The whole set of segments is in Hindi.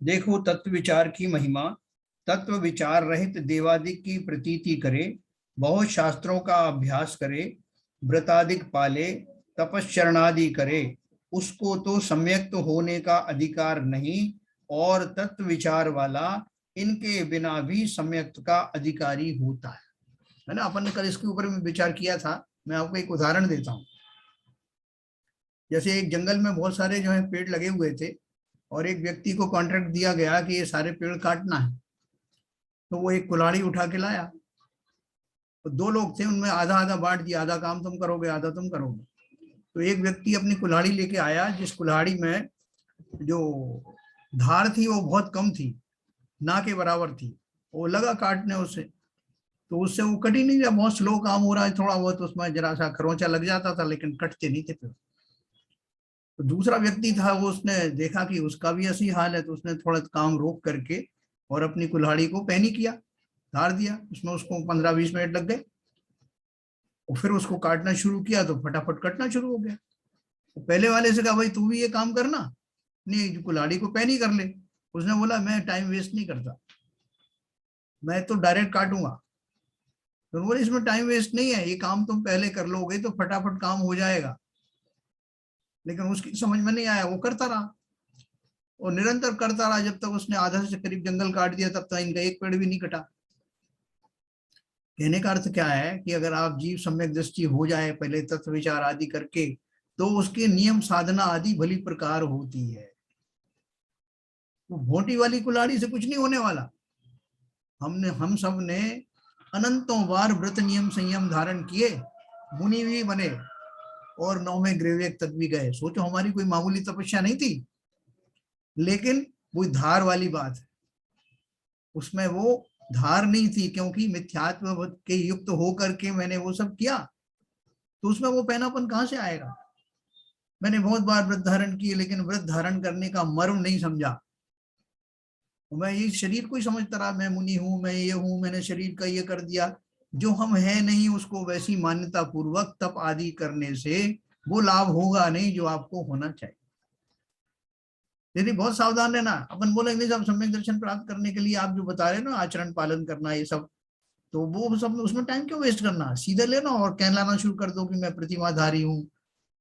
देखो तत्व विचार की महिमा, तत्व विचार रहित देवादिक की प्रतीति करे, बहुत शास्त्रों का अभ्यास करे, व्रतादिक पाले, तपश्चरणादि करे, उसको तो सम्यक्त होने का अधिकार नहीं, और तत्व विचार वाला इनके बिना भी सम्यक्त का अधिकारी होता है ना। अपन ने कल इसके ऊपर में विचार किया था। मैं आपको एक उदाहरण देता हूँ। जैसे एक जंगल में बहुत सारे जो है पेड़ लगे हुए थे, और एक व्यक्ति को कॉन्ट्रैक्ट दिया गया कि ये सारे पेड़ काटना है। तो वो एक कुल्हाड़ी उठा के लाया। तो दो लोग थे, उनमें आधा आधा बांट दिया, आधा काम तुम करोगे आधा तुम करोगे। तो एक व्यक्ति अपनी कुल्हाड़ी लेके आया, जिस कुल्हाड़ी में जो धार थी वो बहुत कम थी, ना के बराबर थी। वो लगा काटने उसे, तो उससे वो कट ही नहीं रहा। बहुत स्लो काम हो रहा है, थोड़ा बहुत उसमें जरा सा खरोंचा लग जाता था, लेकिन कटते नहीं थे पेड़। तो दूसरा व्यक्ति था, वो उसने देखा कि उसका भी ऐसी हाल है, तो उसने थोड़ा काम रोक करके और अपनी कुल्हाड़ी को पैनी किया, धार दिया। उसमें उसको 15-20 मिनट लग गए, और फिर उसको काटना शुरू किया तो फटाफट कटना शुरू हो गया। तो पहले वाले से कहा, भाई तू भी ये काम करना, नहीं कुल्हाड़ी को पैनी कर ले। उसने बोला, मैं टाइम वेस्ट नहीं करता, मैं तो डायरेक्ट काटूंगा। तो बोले, इसमें टाइम वेस्ट नहीं है, ये काम तुम पहले कर लोगे तो फटाफट काम हो जाएगा। लेकिन उसकी समझ में नहीं आया, वो करता रहा और निरंतर करता रहा, जब तक उसने आधा से करीब जंगल काट दिया, तब तक इनका एक पेड़ भी नहीं कटा। कहने का अर्थ क्या है कि अगर आप जीव सम्यक दृष्टि हो जाए पहले तत्व विचार आदि करके, तो उसके नियम साधना आदि भली प्रकार होती है। वो भोटी वाली कुल्हाड़ी से कुछ नहीं होने वाला। हम सब ने अनंतों बार व्रत नियम संयम धारण किए, मुनि भी बने और 9वें ग्रेवेक तक भी गए। सोचो, हमारी कोई मामूली तपस्या नहीं थी, लेकिन वो धार वाली बात है, उसमें वो धार नहीं थी, क्योंकि मिथ्यात्व के युक्त होकर के मैंने वो सब किया, तो उसमें वो पैनापन कहां से आएगा। मैंने बहुत बार व्रत धारण किए, लेकिन व्रत धारण करने का मर्म नहीं समझा। मैं ये शरीर को ही समझता रहा, मैं मुनि हूं, मैं ये हूं, मैंने शरीर का ये कर दिया। जो हम है नहीं, उसको वैसी मान्यता पूर्वक तप आदि करने से वो लाभ होगा नहीं जो आपको होना चाहिए। यदि बहुत सावधान रहना। अपन बोलेंगे जब सम्यक दर्शन प्राप्त करने के लिए आप जो बता रहे हो ना, आचरण पालन करना ये सब, तो वो सब उसमें टाइम क्यों वेस्ट करना, सीधे लेना और कहलाना शुरू कर दो कि मैं प्रतिमाधारी हूँ,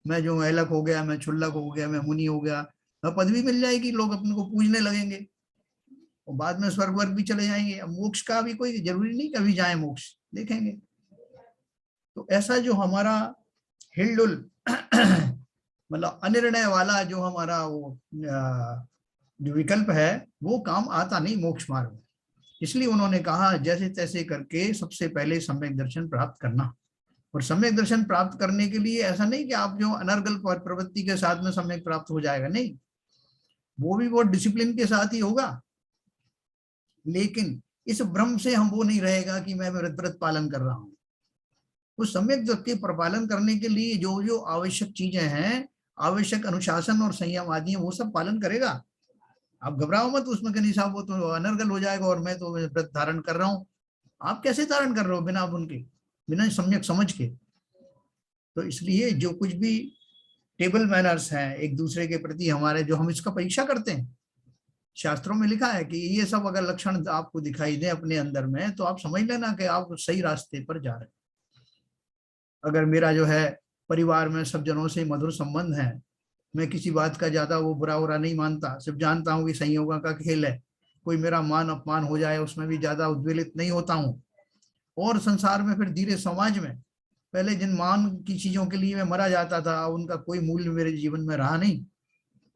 मैं जो ऐलक हो गया, मैं छुल्लक हो गया, मैं मुनि हो गया। पदवी मिल जाएगी, लोग अपने को पूजने लगेंगे, और बाद में स्वर्ग वर्ग भी चले जाएंगे। अब मोक्ष का भी कोई जरूरी नहीं कभी जाए, मोक्ष देखेंगे। तो ऐसा जो हमारा हिलडुल मतलब अनिर्णय वाला जो हमारा वो जो विकल्प है, वो काम आता नहीं मोक्ष मार्ग में। इसलिए उन्होंने कहा जैसे तैसे करके सबसे पहले सम्यक दर्शन प्राप्त करना। और सम्यक दर्शन प्राप्त करने के लिए ऐसा नहीं कि आप जो अनर्गल प्रवृत्ति के साथ में सम्यक प्राप्त हो जाएगा, नहीं, वो भी बहुत डिसिप्लिन के साथ ही होगा। लेकिन इस भ्रम से हम वो नहीं रहेगा कि मैं व्रत पालन कर रहा हूं। उस सम्यक के प्रपालन करने के लिए जो जो आवश्यक चीजें हैं, आवश्यक अनुशासन और संयम आदि वो सब पालन करेगा। आप घबराओ मत उसमें कि नहीं साहब वो तो अनर्गल हो जाएगा और मैं तो व्रत धारण कर रहा हूं। आप कैसे धारण कर रहे हो बिना उनके, बिना सम्यक समझ के। तो इसलिए जो कुछ भी टेबल मैनर्स हैं एक दूसरे के प्रति हमारे, जो हम इसका परीक्षा करते हैं, शास्त्रों में लिखा है कि ये सब अगर लक्षण आपको दिखाई दे अपने अंदर में, तो आप समझ लेना कि आप सही रास्ते पर जा रहे हैं। अगर मेरा जो है परिवार में सब जनों से मधुर संबंध है, मैं किसी बात का ज्यादा वो बुरा बुरा नहीं मानता, सिर्फ जानता हूँ कि संयोगों का खेल है, कोई मेरा मान अपमान हो जाए उसमें भी ज्यादा उद्वेलित नहीं होता हूँ। और संसार में फिर धीरे समाज में पहले जिन मान की चीजों के लिए मैं मरा जाता था, उनका कोई मूल्य मेरे जीवन में रहा नहीं।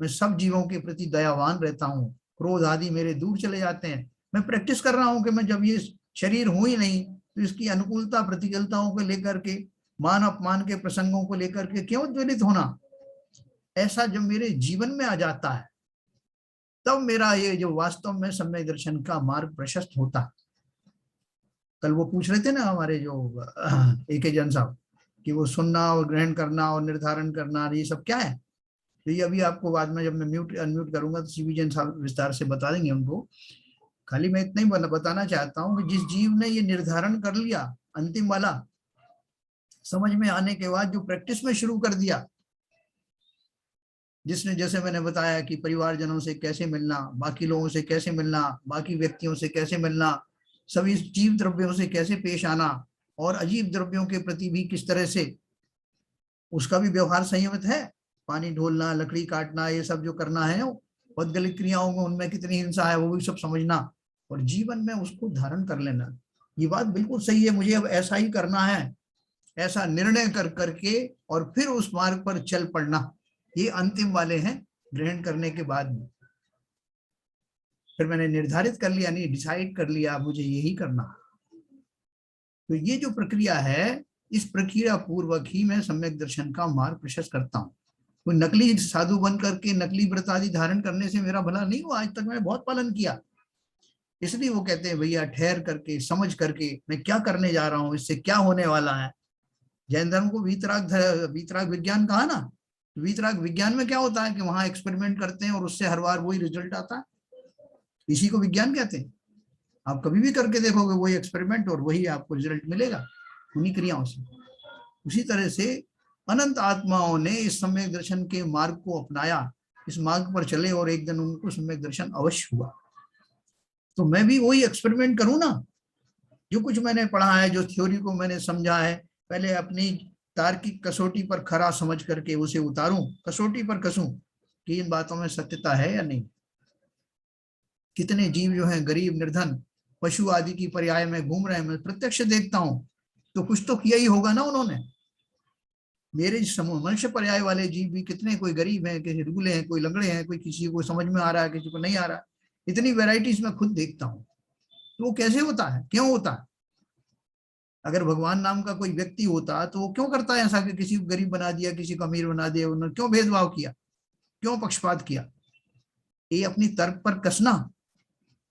मैं सब जीवों के प्रति दयावान रहता हूँ, क्रोध आदि मेरे दूर चले जाते हैं। मैं प्रैक्टिस कर रहा हूँ कि मैं जब ये शरीर हूं ही नहीं, तो इसकी अनुकूलता प्रतिकूलताओं को लेकर के, मान अपमान के प्रसंगों को लेकर के क्यों ज्वलित होना। ऐसा जब मेरे जीवन में आ जाता है, तब मेरा ये जो वास्तव में सम्यक दर्शन का मार्ग प्रशस्त होता। कल वो पूछ रहे थे ना हमारे जो एके जन साहब, कि वो सुनना और ग्रहण करना और निर्धारण करना ये सब क्या है। तो ये अभी आपको बाद में जब मैं म्यूट अनम्यूट करूंगा तो सीवी जन साहब विस्तार से बता देंगे उनको। खाली मैं इतना ही बताना चाहता हूँ कि जिस जीव ने ये निर्धारण कर लिया अंतिम वाला, समझ में आने के बाद जो प्रैक्टिस में शुरू कर दिया, जिसने, जैसे मैंने बताया कि परिवारजनों से कैसे मिलना, बाकी लोगों से कैसे मिलना, बाकी व्यक्तियों से कैसे मिलना, सभी जीव द्रव्यों से कैसे पेश आना, और अजीब द्रव्यों के प्रति भी किस तरह से उसका भी व्यवहार संयमित है। पानी ढोलना, लकड़ी काटना, ये सब जो करना है, पौद्गलिक क्रियाओं में उनमें कितनी हिंसा है वो भी सब समझना, और जीवन में उसको धारण कर लेना। ये बात बिल्कुल सही है, मुझे अब ऐसा ही करना है, ऐसा निर्णय कर करके और फिर उस मार्ग पर चल पड़ना। ये अंतिम वाले हैं ग्रहण करने के बाद में। फिर मैंने निर्धारित कर लिया, नहीं डिसाइड कर लिया मुझे यही करना। तो ये जो प्रक्रिया है, इस प्रक्रिया पूर्वक ही मैं सम्यक दर्शन का मार्ग प्रशस्त करता हूँ। कोई नकली साधु बन करके नकली व्रत आदि धारण करने से मेरा भला नहीं हुआ, आज तक मैंने बहुत पालन किया। इसलिए वो कहते हैं भैया ठहर करके समझ करके मैं क्या करने जा रहा हूँ, इससे क्या होने वाला है। जैन धर्म को वीतराग विज्ञान कहा ना। वीतराग विज्ञान में क्या होता है कि वहां एक्सपेरिमेंट करते हैं और उससे हर बार वही रिजल्ट आता है, इसी को विज्ञान कहते हैं। आप कभी भी करके देखोगे वही एक्सपेरिमेंट और वही आपको रिजल्ट मिलेगा उन्हीं क्रियाओं से। उसी तरह से अनंत आत्माओं ने इस सम्यक दर्शन के मार्ग को अपनाया, इस मार्ग पर चले और एक दिन उनको सम्यक दर्शन अवश्य हुआ। तो मैं भी वही एक्सपेरिमेंट करूं ना, जो कुछ मैंने पढ़ा है, जो थ्योरी को मैंने समझा है, पहले अपनी तार्किक कसौटी पर खरा समझ करके उसे उतारूं, कसौटी पर कसूं कि इन बातों में सत्यता है या नहीं। कितने जीव जो हैं गरीब निर्धन पशु आदि की पर्याय में घूम रहे हैं, मैं प्रत्यक्ष देखता हूं, तो कुछ तो किया ही होगा ना उन्होंने। मेरे समूह मनुष्य पर्याय वाले जीव भी कितने, कोई गरीब है, किसी दुबले हैं, कोई लंगड़े हैं, कोई किसी को समझ में आ रहा है, किसी को नहीं आ रहा। इतनी वेराइटीज में खुद देखता हूँ। तो वो कैसे होता है, क्यों होता है? अगर भगवान नाम का कोई व्यक्ति होता तो वो क्यों करता है ऐसा कि किसी को गरीब बना दिया, किसी को अमीर बना दिया, उन्होंने क्यों भेदभाव किया, क्यों पक्षपात किया? ये अपनी तर्क पर कसना,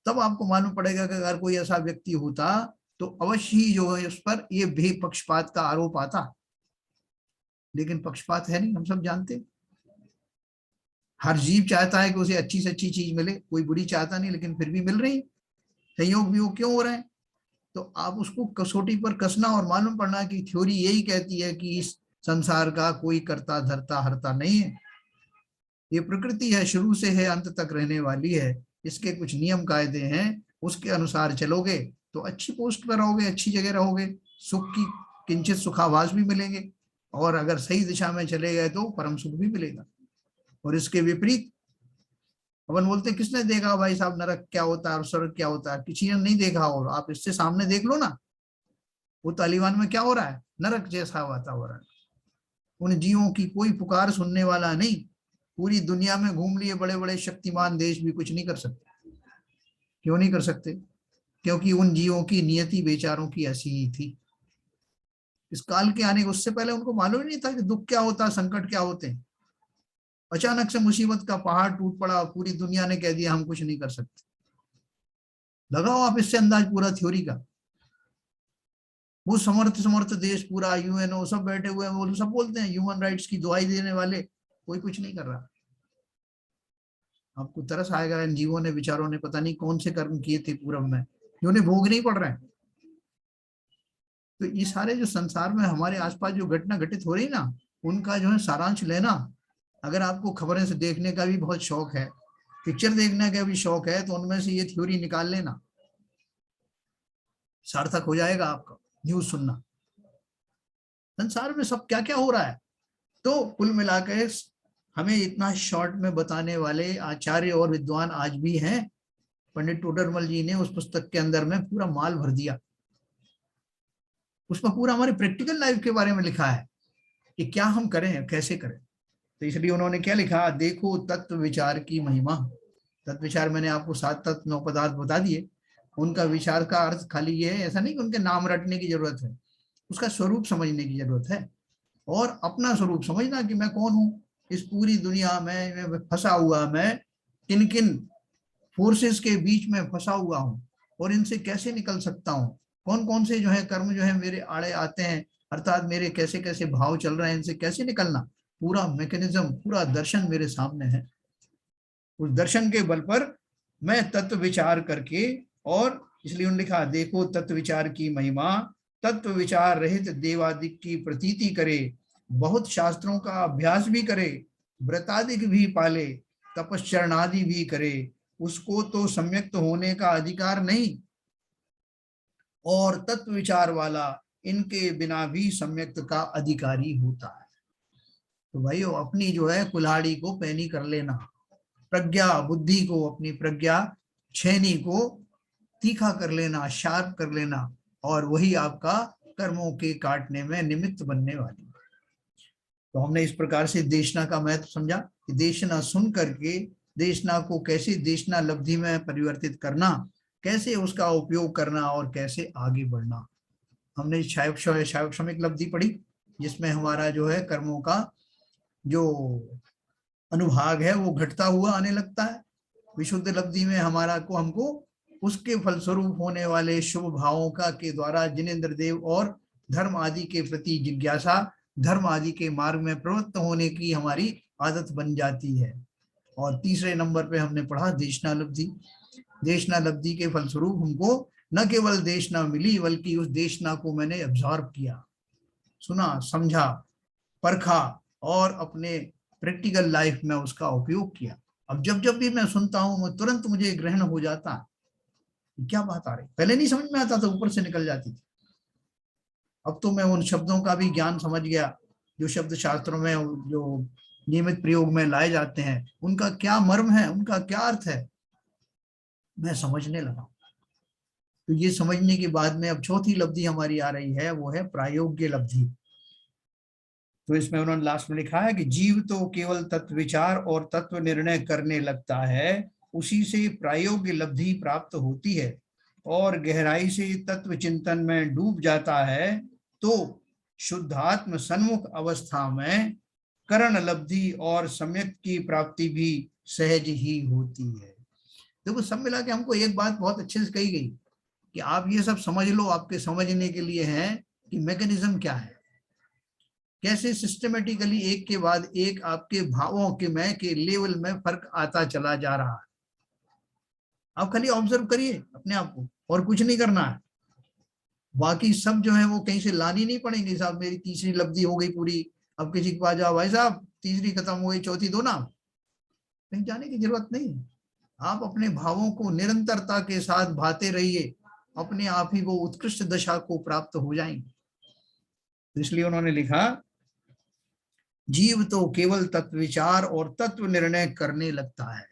तब आपको मालूम पड़ेगा कि अगर कोई ऐसा व्यक्ति होता तो अवश्य ही जो है उस पर ये भी पक्षपात का आरोप आता। लेकिन पक्षपात है नहीं, हम सब जानते। हर जीव चाहता है कि उसे अच्छी से अच्छी चीज मिले, कोई बुरी चाहता नहीं, लेकिन फिर भी मिल रही। संयोग भी वो क्यों हो रहे हैं? तो आप उसको कसौटी पर कसना और मालूम पड़ना कि थ्योरी यही कहती है कि इस संसार का कोई करता धरता हरता नहीं है। ये प्रकृति है, शुरू से है, अंत तक रहने वाली है। इसके कुछ नियम कायदे हैं, उसके अनुसार चलोगे तो अच्छी पोस्ट पर रहोगे, अच्छी जगह रहोगे, सुख की किंचित सुखाभास भी मिलेंगे, और अगर सही दिशा में चले गए तो परम सुख भी मिलेगा। और इसके विपरीत अपन बोलते किसने देखा भाई साहब नरक क्या होता है और स्वर्ग क्या होता है, किसी ने नहीं देखा। और आप इससे सामने देख लो ना, वो तालिबान में क्या हो रहा है, नरक जैसा वातावरण। उन जीवों की कोई पुकार सुनने वाला नहीं। पूरी दुनिया में घूम लिए बड़े बड़े शक्तिमान देश भी कुछ नहीं कर सकते। क्यों नहीं कर सकते? क्योंकि उन जीवों की नियति बेचारों की ऐसी ही थी। इस काल के आने के उससे पहले उनको मालूम ही नहीं था कि दुख क्या होता है, संकट क्या होते हैं। अचानक से मुसीबत का पहाड़ टूट पड़ा, पूरी दुनिया ने कह दिया हम कुछ नहीं कर सकते। लगाओ आप इससे अंदाज पूरा थ्योरी का। वो समर्थ समर्थ देश पूरा यूएनओ सब बैठे हुए हैं, वो सब बोलते हैं ह्यूमन राइट्स की दुआई देने वाले, कोई कुछ नहीं कर रहा। आपको तरस आएगा, इन जीवों ने बेचारों ने पता नहीं कौन से कर्म किए थे पूर्व में, जो उन्हें भोग नहीं पड़ रहे हैं। तो ये सारे जो संसार में हमारे आसपास जो घटना घटित हो रही ना, उनका जो है सारांश लेना। अगर आपको खबरें से देखने का भी बहुत शौक है, पिक्चर देखने का भी शौक है, तो उनमें से ये थ्योरी निकाल लेना, सार्थक हो जाएगा आपका न्यूज सुनना। संसार में सब क्या क्या हो रहा है। तो कुल मिलाकर हमें इतना शॉर्ट में बताने वाले आचार्य और विद्वान आज भी हैं। पंडित टोडरमल जी ने उस पुस्तक के अंदर में पूरा माल भर दिया। उसमें पूरा हमारे प्रैक्टिकल लाइफ के बारे में लिखा है कि क्या हम करें, कैसे करें। तो इसलिए उन्होंने क्या लिखा, देखो तत्व विचार की महिमा। तत्व विचार मैंने आपको 7 तत्व 9 पदार्थ बता दिए। उनका विचार का अर्थ खाली ये है, ऐसा नहीं कि उनके नाम रटने की जरूरत है, उसका स्वरूप समझने की जरूरत है। और अपना स्वरूप समझना कि मैं कौन हूँ इस पूरी दुनिया में फंसा हुआ, मैं किन किन फोर्सेस के बीच में फंसा हुआ हूँ और इनसे कैसे निकल सकता हूँ। कौन कौन से जो है कर्म जो है मेरे आड़े आते हैं, अर्थात मेरे कैसे कैसे भाव चल रहे हैं, इनसे कैसे निकलना, पूरा मैकेनिज्म, पूरा दर्शन मेरे सामने है। उस दर्शन के बल पर मैं तत्व विचार करके, और इसलिए उन्होंने लिखा, देखो तत्व विचार की महिमा, तत्व विचार रहित देवादिक की प्रतीति करे, बहुत शास्त्रों का अभ्यास भी करे, व्रतादिक भी पाले, तपश्चरणादि भी करे, उसको तो सम्यक्त होने का अधिकार नहीं। और तत्व विचार वाला इनके बिना भी सम्यक्त का अधिकारी होता है। तो भाई अपनी जो है कुल्हाड़ी को पैनी कर लेना, प्रज्ञा बुद्धि को, अपनी प्रज्ञा छेनी को तीखा कर लेना, शार्प कर लेना, और वही आपका कर्मों के काटने में निमित्त बनने वाली। तो हमने इस प्रकार से देशना का महत्व समझा कि देशना सुन करके देशना को कैसे देशना लब्धि में परिवर्तित करना, कैसे उसका उपयोग करना और कैसे आगे बढ़ना। हमने शायक्षमिक लब्धि पढ़ी, जिसमें हमारा जो है कर्मों का जो अनुभाग है वो घटता हुआ आने लगता है। विशुद्ध लब्धि में हमारा को हमको उसके फलस्वरूप होने वाले शुभ भावों का के द्वारा जिनेंद्र देव और धर्म आदि के प्रति जिज्ञासा, धर्म आदि के मार्ग में प्रवृत्त होने की हमारी आदत बन जाती है। और तीसरे नंबर पे हमने पढ़ा देशना लब्धि। देशना लब्धि के फलस्वरूप हमको न केवल देशना मिली, बल्कि उस देशना को मैंने एब्जॉर्ब किया, सुना, समझा, परखा और अपने प्रैक्टिकल लाइफ में उसका उपयोग किया। अब जब जब भी मैं सुनता हूं, मैं तुरंत मुझे ग्रहण हो जाता है क्या बात आ रही। पहले नहीं समझ में आता था, ऊपर से निकल जाती थी। अब तो मैं उन शब्दों का भी ज्ञान समझ गया जो शब्द शास्त्रों में जो नियमित प्रयोग में लाए जाते हैं, उनका क्या मर्म है, उनका क्या अर्थ है, मैं समझने लगा। तो ये समझने के बाद में अब चौथी लब्धि हमारी आ रही है, वो है प्रायोग्य लब्धि। तो इसमें उन्होंने लास्ट में लिखा है कि जीव तो केवल तत्व विचार और तत्व निर्णय करने लगता है, उसी से प्रायोग्य लब्धि प्राप्त होती है और गहराई से तत्व चिंतन में डूब जाता है, तो शुद्धात्म सन्मुख अवस्था में करण लब्धि और सम्यक की प्राप्ति भी सहज ही होती है। देखो सब मिला के हमको एक बात बहुत अच्छे से कही गई कि आप ये सब समझ लो, आपके समझने के लिए है कि मैकेनिज्म क्या है, कैसे सिस्टमेटिकली एक के बाद एक आपके भावों के मैं के लेवल में फर्क आता चला जा रहा है। आप खाली ऑब्जर्व करिए अपने आप को, और कुछ नहीं करना है। बाकी सब जो है वो कहीं से लानी नहीं पड़ेंगे। साहब मेरी तीसरी लब्धि हो गई पूरी, अब किसी के पास जाओ, भाई साहब तीसरी खत्म हो गई, चौथी दो ना, कहीं जाने की जरूरत नहीं। आप अपने भावों को निरंतरता के साथ भाते रहिए, अपने आप ही वो उत्कृष्ट दशा को प्राप्त हो जाएंगे। इसलिए उन्होंने लिखा जीव तो केवल तत्व विचार और तत्व निर्णय करने लगता है,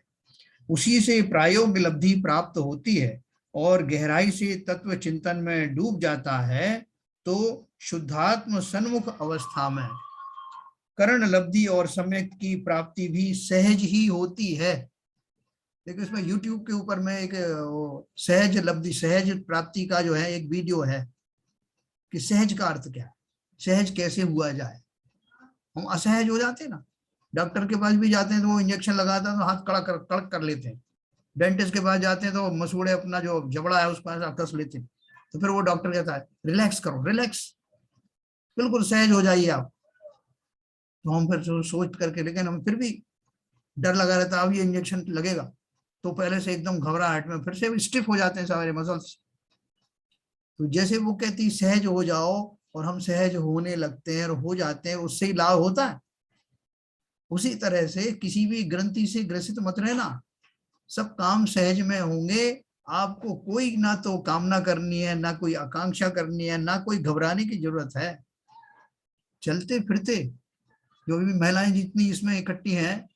उसी से प्रायोगिक लब्धि प्राप्त होती है और गहराई से तत्व चिंतन में डूब जाता है, तो शुद्धात्म सन्मुख अवस्था में करण लब्धि और सम्यक की प्राप्ति भी सहज ही होती है। देखो इसमें YouTube के ऊपर में एक सहज लब्धि, सहज प्राप्ति का जो है एक वीडियो है कि सहज का अर्थ क्या है, सहज कैसे हुआ जाए। हम असहज हो जाते हैं ना, डॉक्टर के पास भी जाते हैं तो वो इंजेक्शन लगाता है तो हाथ कड़क कर लेते हैं। डेंटिस्ट के पास जाते हैं तो मसूड़े अपना जो जबड़ा है उसको ऐसा कस लेते हैं, तो फिर वो डॉक्टर कहता है रिलैक्स करो, रिलैक्स, बिल्कुल सहज हो जाइए आप। तो हम फिर सोच करके, लेकिन हम फिर भी डर लगा रहता है अब ये इंजेक्शन लगेगा, तो पहले से एकदम घबराहट में फिर से स्टिफ हो जाते हैं सारे मसल्स। तो जैसे वो कहती सहज हो जाओ, और हम सहज होने लगते हैं और हो जाते हैं, उससे ही लाभ होता है। उसी तरह से किसी भी ग्रंथि से ग्रसित मत रहना, सब काम सहज में होंगे। आपको कोई ना तो कामना करनी है, ना कोई आकांक्षा करनी है, ना कोई घबराने की जरूरत है। चलते फिरते जो भी महिलाएं जितनी इसमें इकट्ठी हैं,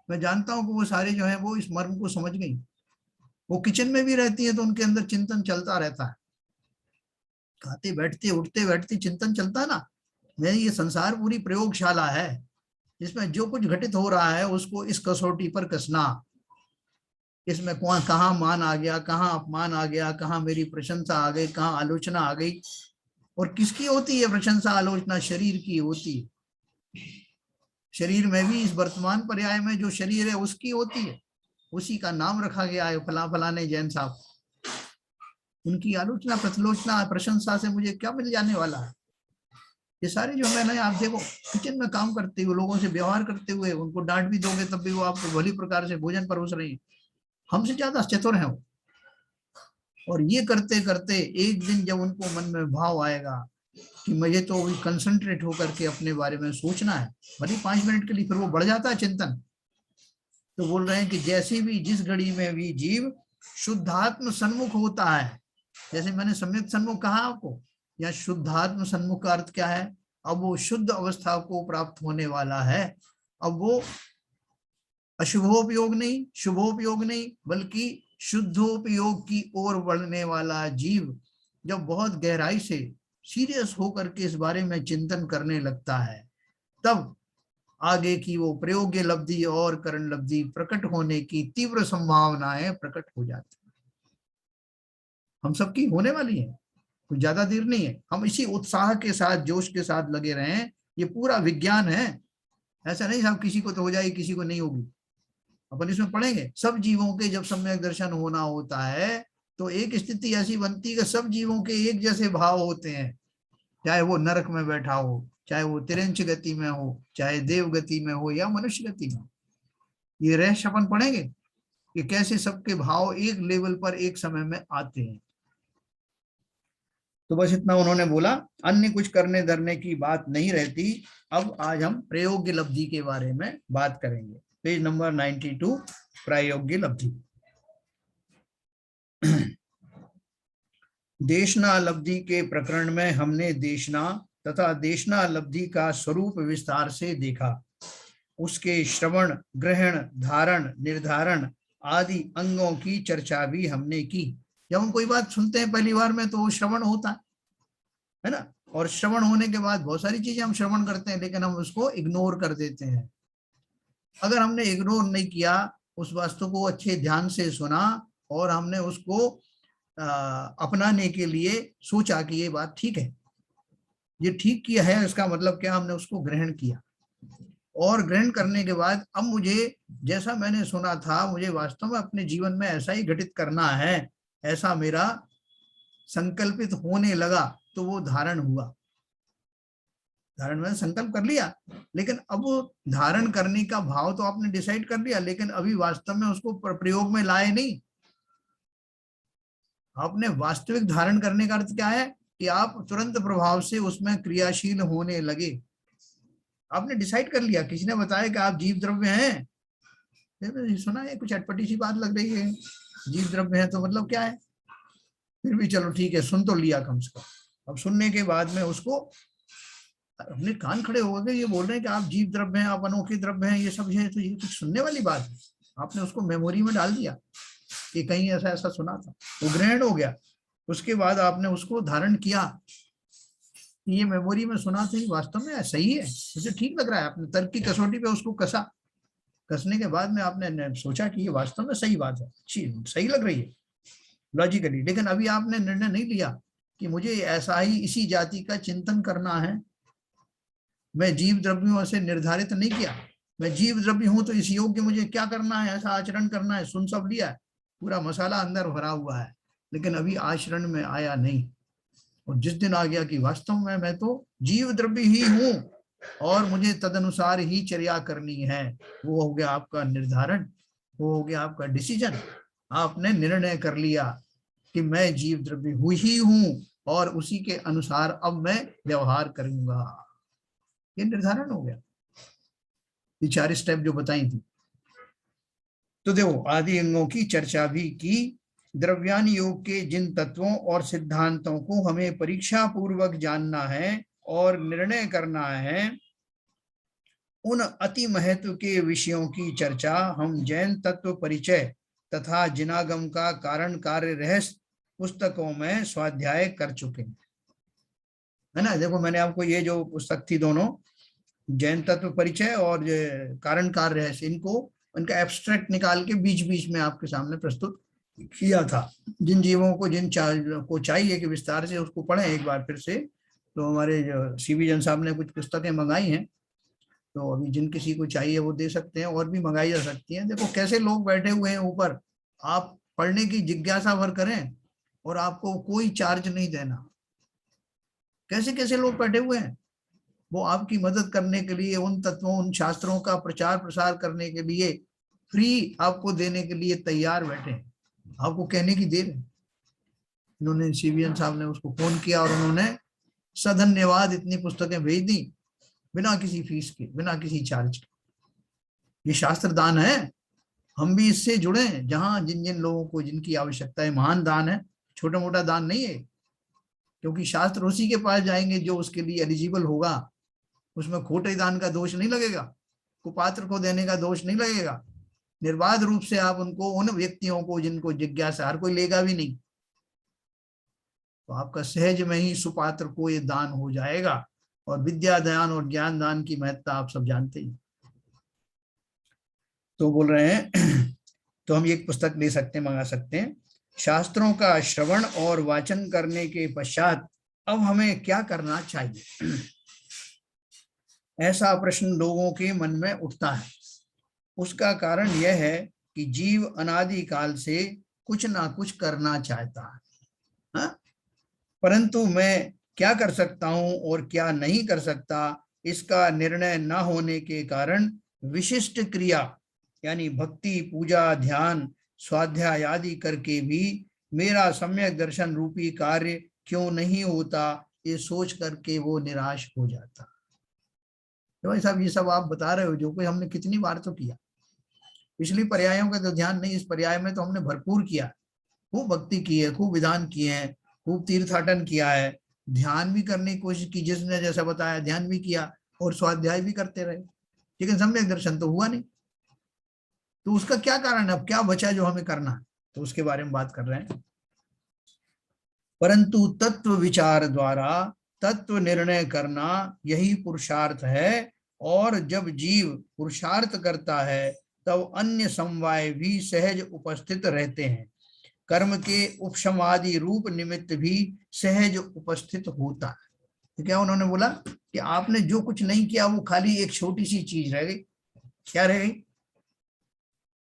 मैं जानता हूं कि वो सारे जो हैं वो इस मर्म को समझ गई। वो किचन में भी रहती है तो उनके अंदर चिंतन चलता रहता है, खाते बैठते उठते बैठते चिंतन चलता है ना। मेरी ये संसार पूरी प्रयोगशाला है, इसमें जो कुछ घटित हो रहा है उसको इस कसौटी पर कसना। इसमें कहाँ मान आ गया, कहाँ अपमान आ गया, कहाँ मेरी प्रशंसा आ गई, कहाँ आलोचना आ गई। और किसकी होती है प्रशंसा आलोचना? शरीर की होती है। शरीर में भी इस वर्तमान पर्याय में जो शरीर है उसकी होती है, उसी का नाम रखा गया है फला फलाने जैन साहब। उनकी आलोचना प्रतलोचना प्रशंसा से मुझे क्या मिल जाने वाला है? ये सारे जो मैंने, आप देखो किचन में काम करते हुए, लोगों से व्यवहार करते हुए, उनको डांट भी दोगे तब भी वो आपको भली प्रकार से भोजन परोस रही है। हमसे ज्यादा चतुर है वो। और ये करते करते एक दिन जब उनको मन में भाव आएगा कि मुझे तो अभी कंसंट्रेट होकर के अपने बारे में सोचना है, भले 5 मिनट के लिए, फिर वो बढ़ जाता है चिंतन। तो बोल रहे हैं कि जैसे भी जिस घड़ी में भी जीव शुद्धात्म सन्मुख होता है, जैसे मैंने सम्यक सन्मुख कहा आपको, या शुद्धात्म सन्मुख का अर्थ क्या है, अब वो शुद्ध अवस्था को प्राप्त होने वाला है। अब वो अशुभोपयोग नहीं, शुभोपयोग नहीं, बल्कि शुद्धोपयोग की ओर बढ़ने वाला जीव जब बहुत गहराई से सीरियस होकर के इस बारे में चिंतन करने लगता है, तब आगे की वो प्रयोग्य लब्धि और करण लब्धि प्रकट होने की तीव्र संभावनाएं प्रकट हो जाती हैं। हम सबकी होने वाली है, कुछ ज्यादा देर नहीं है। हम इसी उत्साह के साथ, जोश के साथ लगे रहें, ये पूरा विज्ञान है। ऐसा नहीं साहब किसी को तो हो जाएगी, किसी को नहीं होगी। अपन इसमें पढ़ेंगे, सब जीवों के जब सम्यक दर्शन होना होता है तो एक स्थिति ऐसी बनती है कि सब जीवों के एक जैसे भाव होते हैं, चाहे वो नरक में बैठा हो, चाहे वो तिरंच गति में हो, चाहे देव गति में हो या मनुष्य गति में। ये रहस्य अपन पढ़ेंगे कि कैसे सबके भाव एक लेवल पर एक समय में आते हैं। तो बस इतना उन्होंने बोला, अन्य कुछ करने धरने की बात नहीं रहती। अब आज हम प्रयोग्य लब्धि के बारे में बात करेंगे। Page number 92, प्रायोग्य लब्धि। देशना लब्धि के प्रकरण में हमने देशना तथा देशना लब्धि का स्वरूप विस्तार से देखा। उसके श्रवण, ग्रहण, धारण, निर्धारण आदि अंगों की चर्चा भी हमने की। जब हम कोई बात सुनते हैं पहली बार में तो वो श्रवण होता है ना, और श्रवण होने के बाद बहुत सारी चीजें हम श्रवण करते हैं, लेकिन हम उसको इग्नोर कर देते हैं। अगर हमने इग्नोर नहीं किया, उस वस्तु को अच्छे ध्यान से सुना और हमने उसको अपनाने के लिए सोचा कि ये बात ठीक है, ये ठीक किया है, इसका मतलब क्या, हमने उसको ग्रहण किया। और ग्रहण करने के बाद अब मुझे जैसा मैंने सुना था, मुझे वास्तव में अपने जीवन में ऐसा ही घटित करना है, ऐसा मेरा संकल्पित होने लगा, तो वो धारण हुआ। धारण में संकल्प कर लिया, लेकिन अब वो धारण करने का भाव तो आपने डिसाइड कर लिया, लेकिन अभी वास्तव में उसको प्रयोग में लाए नहीं। आपने वास्तविक धारण करने का अर्थ क्या है कि आप तुरंत प्रभाव से उसमें क्रियाशील होने लगे। आपने डिसाइड कर लिया, किसी ने बताया कि आप जीव द्रव्य हैं, सुना है कुछ अटपटी सी बात लग रही है, जीव द्रव्य है तो मतलब क्या है, फिर भी चलो ठीक है, सुन तो लिया कम से कम। अब सुनने के बाद में उसको अपने कान खड़े हो गए, ये बोल रहे हैं कि आप जीव द्रव्य हैं, आप अनोखे द्रव्य हैं, ये सब है, तो ये कुछ सुनने वाली बात है। आपने उसको मेमोरी में डाल दिया कि कहीं ऐसा ऐसा सुना था, वो ग्रहण हो गया। उसके बाद आपने उसको धारण किया, ये मेमोरी में सुना था, वास्तव में सही है, मुझे ठीक लग रहा है। आपने तर्क की कसौटी पे उसको कसा, कसने के बाद में आपने सोचा कि ये वास्तव में सही बात है, अच्छी सही लग रही है लॉजिकली। लेकिन अभी आपने निर्णय नहीं लिया कि मुझे ऐसा ही इसी जाति का चिंतन करना है। मैं जीव द्रव्यों से निर्धारित नहीं किया, मैं जीव द्रव्य हूं तो इस योग्य मुझे क्या करना है, ऐसा आचरण करना है, सुन सब लिया है, पूरा मसाला अंदर भरा हुआ है, लेकिन अभी आचरण में आया नहीं। और जिस दिन आ गया कि वास्तव में मैं तो जीव द्रव्य ही हूं और मुझे तदनुसार ही चर्या करनी है, वो हो गया आपका निर्धारण, वो हो गया आपका डिसीजन। आपने निर्णय कर लिया कि मैं जीव द्रव्य ही हूं और उसी के अनुसार अब मैं व्यवहार करूंगा। ये निर्धारण हो गया, ये 4 स्टेप जो बताई थी। तो देखो, आदि अंगों की चर्चा भी की। द्रव्यान योग के जिन तत्वों और सिद्धांतों को हमें परीक्षा पूर्वक जानना है और निर्णय करना है, उन अति महत्व के विषयों की चर्चा हम जैन तत्व परिचय तथा जिनागम का कारण कार्य रहस्य पुस्तकों में स्वाध्याय कर चुके हैं, है ना। देखो मैंने आपको ये जो पुस्तक थी दोनों, जैन तत्व परिचय और कारण कार्य रहस्य, इनका एब्स्ट्रैक्ट निकाल के बीच बीच में आपके सामने प्रस्तुत किया था। जिन जीवों को को चाहिए कि विस्तार से उसको पढ़ें एक बार फिर से, तो हमारे जो सीवी जन साहब ने कुछ पुस्तकें मंगाई हैं, तो अभी जिन किसी को चाहिए वो दे सकते हैं, और भी मंगाई जा सकती हैं। देखो कैसे लोग बैठे हुए हैं ऊपर, आप पढ़ने की जिज्ञासा भर करें और आपको कोई चार्ज नहीं देना। कैसे कैसे लोग बैठे हुए हैं, वो आपकी मदद करने के लिए, उन तत्वों, उन शास्त्रों का प्रचार प्रसार करने के लिए, फ्री आपको देने के लिए तैयार बैठे हैं। आपको कहने की देर है। इन्होंने सीबीएन साहब ने उसको फोन किया और उन्होंने सधन्यवाद, इतनी पुस्तकें भेज दी बिना किसी फीस के, बिना किसी चार्ज के। ये शास्त्र दान है, हम भी इससे जुड़े, जहां जिन जिन लोगों को जिनकी आवश्यकता है। महान दान है, छोटा मोटा दान नहीं है, क्योंकि शास्त्र उसी के पास जाएंगे जो उसके लिए एलिजिबल होगा। उसमें खोटे दान का दोष नहीं लगेगा, कुपात्र को देने का दोष नहीं लगेगा। निर्बाध रूप से आप उनको, उन व्यक्तियों को जिनको जिज्ञासा, हर कोई लेगा भी नहीं, तो आपका सहज में ही सुपात्र को ये दान हो जाएगा। और विद्या दान और ज्ञान दान की महत्ता आप सब जानते ही। तो बोल रहे हैं तो हम एक पुस्तक ले सकते हैं, मंगा सकते हैं। शास्त्रों का श्रवण और वाचन करने के पश्चात अब हमें क्या करना चाहिए, ऐसा प्रश्न लोगों के मन में उठता है। उसका कारण यह है कि जीव अनादि काल से कुछ ना कुछ करना चाहता है, हाँ? परंतु मैं क्या कर सकता हूं और क्या नहीं कर सकता, इसका निर्णय न होने के कारण विशिष्ट क्रिया यानी भक्ति, पूजा, ध्यान, स्वाध्याय आदि करके भी मेरा सम्यक दर्शन रूपी कार्य क्यों नहीं होता, ये सोच करके वो निराश हो जाता। तो भाई साहब, ये सब आप बता रहे हो जो कोई हमने कितनी बार तो किया। पिछली पर्यायों का तो ध्यान नहीं, इस पर्याय में तो हमने भरपूर किया, खूब भक्ति की है, खूब विधान किए हैं, खूब तीर्थाटन किया है, ध्यान भी करने की कोशिश की, जिसने जैसा बताया ध्यान भी किया और स्वाध्याय भी करते रहे, लेकिन सम्यक दर्शन तो हुआ नहीं। तो उसका क्या कारण है, अब क्या बचा जो हमें करना है, तो उसके बारे में बात कर रहे हैं। परंतु तत्व विचार द्वारा तत्व निर्णय करना यही पुरुषार्थ है, और जब जीव पुरुषार्थ करता है तब अन्य समवाय भी सहज उपस्थित रहते हैं। कर्म के उपशमादि रूप निमित्त भी सहज उपस्थित होता है। तो क्या उन्होंने बोला कि आपने जो कुछ नहीं किया वो खाली एक छोटी सी चीज रह गई। क्या रह गई?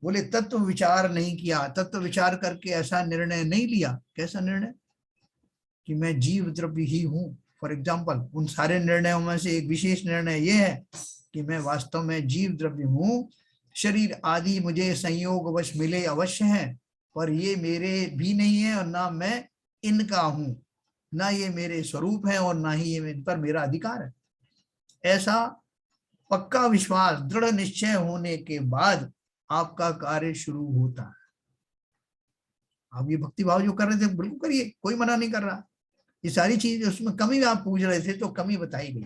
बोले तत्व विचार नहीं किया, तत्व विचार करके ऐसा निर्णय नहीं लिया। कैसा निर्णय? कि मैं जीव द्रव्य ही हूं। फॉर एग्जाम्पल, उन सारे निर्णयों में से एक विशेष निर्णय यह है कि मैं वास्तव में जीव द्रव्य हूं। शरीर आदि मुझे संयोगवश मिले अवश्य है, पर ये मेरे भी नहीं है और ना मैं इनका हूं, ना ये मेरे स्वरूप है और ना ही ये इन पर मेरा अधिकार है। ऐसा पक्का विश्वास, दृढ़ निश्चय होने के बाद आपका कार्य शुरू होता है। आप ये भक्ति भाव जो कर रहे थे बिल्कुल करिए, कोई मना नहीं कर रहा। ये सारी चीज उसमें कमी आप पूछ रहे थे तो कमी बताई गई,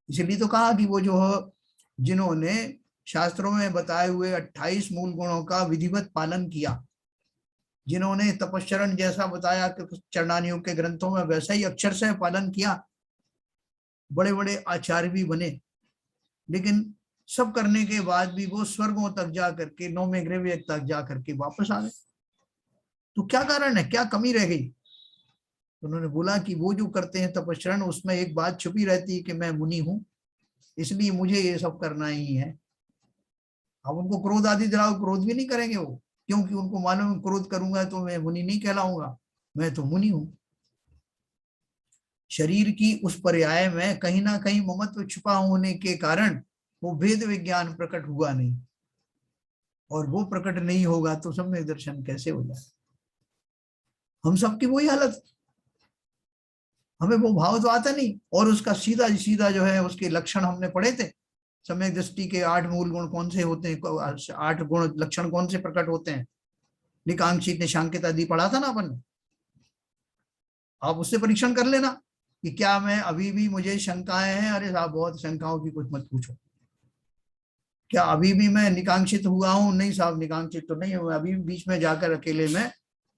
इसलिए तो कहा कि वो जो जिन्होंने शास्त्रों में बताए हुए 28 मूल गुणों का विधिवत पालन किया, जिन्होंने तपश्चरण जैसा बताया कि चरणानियों के ग्रंथों में वैसा ही अक्षर से पालन किया, बड़े बड़े आचार्य भी बने। लेकिन सब करने के बाद भी वो स्वर्गों तक जा करके, नौवें ग्रह तक जा करके वापस आ गए। तो क्या कारण है, क्या कमी रह गई? उन्होंने बोला कि वो जो करते हैं तपश्चरण, उसमें एक बात छुपी रहती है कि मैं मुनि हूं, इसलिए मुझे ये सब करना ही है। अब उनको क्रोध आदि दिलाओ, क्रोध भी नहीं करेंगे वो, क्योंकि उनको मालूम क्रोध करूंगा तो मैं मुनि नहीं कहलाऊंगा, मैं तो मुनि हूं। शरीर की उस पर्याय में कहीं ना कहीं ममत्व छुपा होने के कारण वो भेद विज्ञान प्रकट हुआ नहीं, और वो प्रकट नहीं होगा तो सम्यक दर्शन कैसे हो जाए? हम सबकी वही हालत, हमें वो भाव तो आता नहीं। और उसका सीधा सीधा जो है उसके लक्षण हमने पढ़े थे। सम्यक दृष्टि के 8 मूल गुण कौन से होते हैं, 8 गुण लक्षण कौन से प्रकट होते हैं, निकांक्षित निशांकित आदि पढ़ा था ना अपन ने। आप उससे परीक्षण कर लेना कि क्या मैं अभी भी, मुझे शंकाएं हैं, अरे साहब बहुत शंकाओं की कुछ मत पूछो। क्या अभी भी मैं निकांक्षित हुआ हूं? नहीं साहब, निकांक्षित तो नहीं हुआ, अभी बीच में जाकर अकेले में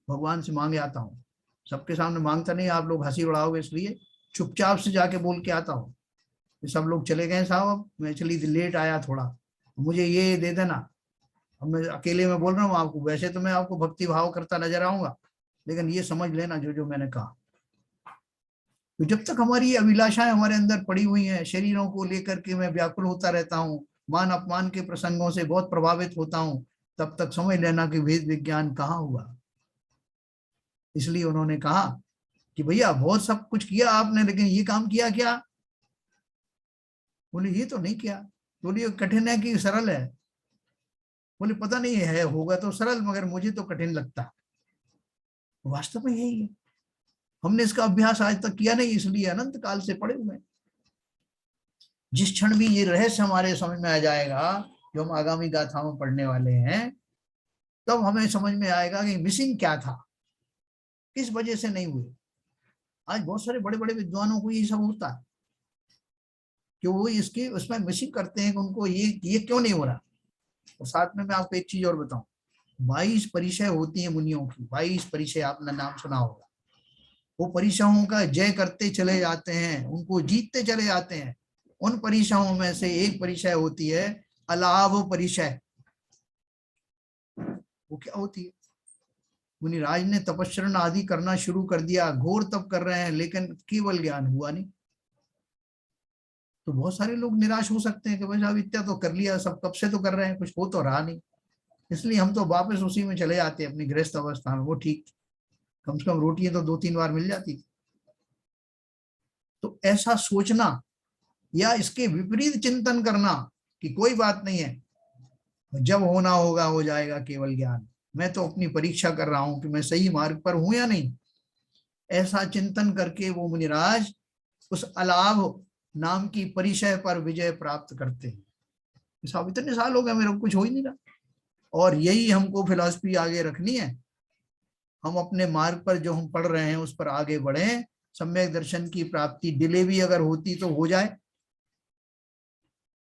भगवान से मांगे आता हूँ। सबके सामने मांगता नहीं, आप लोग हंसी उड़ाओगे इसलिए चुपचाप से जाके बोल के आता हूँ। सब लोग चले गए साहब, अब मैं चली लेट आया थोड़ा, मुझे ये दे देना। अब मैं अकेले में बोल रहा हूँ आपको, वैसे तो मैं आपको भक्ति भाव करता नजर आऊंगा, लेकिन ये समझ लेना जो जो मैंने कहा। तो जब तक हमारी ये अभिलाषाएं हमारे अंदर पड़ी हुई हैं, शरीरों को लेकर के मैं व्याकुल होता रहता हूँ, मान अपमान के प्रसंगों से बहुत प्रभावित होता हूँ, तब तक समझ लेना कि वेद विज्ञान कहाँ हुआ। इसलिए उन्होंने कहा कि भैया बहुत सब कुछ किया आपने, लेकिन ये काम किया क्या? बोले ये तो नहीं किया। बोलिए कठिन है कि सरल है? बोले पता नहीं है, होगा तो सरल, मगर मुझे तो कठिन लगता। वास्तव में यही है, हमने इसका अभ्यास आज तक किया नहीं, इसलिए अनंत काल से पड़े हुए हैं। जिस क्षण भी ये रहस्य हमारे समझ में आ जाएगा, जो हम आगामी गाथाओं में पढ़ने वाले हैं, तब हमें समझ में आएगा कि मिसिंग क्या था, किस वजह से नहीं हुए। आज बहुत सारे बड़े बड़े विद्वानों को ये सब होता है कि वो इसके उसमें मिसिंग करते हैं कि उनको ये क्यों नहीं हो रहा। और साथ में मैं आपको एक चीज और बताऊं, 22 परिचय होती है मुनियों की, 22 परिचय आपने नाम सुना होगा। वो परिचयों का जय करते चले जाते हैं, उनको जीतते चले जाते हैं। उन परिचयों में से एक परिचय होती है अलाभ परिचय। वो क्या होती है? मुनिराज ने तपस्या आदि करना शुरू कर दिया, घोर तप कर रहे हैं, लेकिन केवल ज्ञान हुआ नहीं। तो बहुत सारे लोग निराश हो सकते हैं कि भाई साहब इतना तो कर लिया, सब कब से तो कर रहे हैं, कुछ हो तो रहा नहीं, इसलिए हम तो वापस उसी में चले जाते हैं अपनी गृहस्थ अवस्था में। वो ठीक, कम से कम रोटियां तो 2-3 बार मिल जाती। तो ऐसा सोचना या इसके विपरीत चिंतन करना कि कोई बात नहीं है, जब होना होगा हो जाएगा, केवल ज्ञान, मैं तो अपनी परीक्षा कर रहा हूं कि मैं सही मार्ग पर हूं या नहीं, ऐसा चिंतन करके वो मुनिराज उस अलाभ नाम की परिचय पर विजय प्राप्त करते हैं। साहब इतने साल हो गए, मेरे को कुछ हो ही नहीं रहा। और यही हमको फिलॉसफी आगे रखनी है। हम अपने मार्ग पर जो हम पढ़ रहे हैं उस पर आगे बढ़े, सम्यक दर्शन की प्राप्ति डिले भी अगर होती तो हो जाए।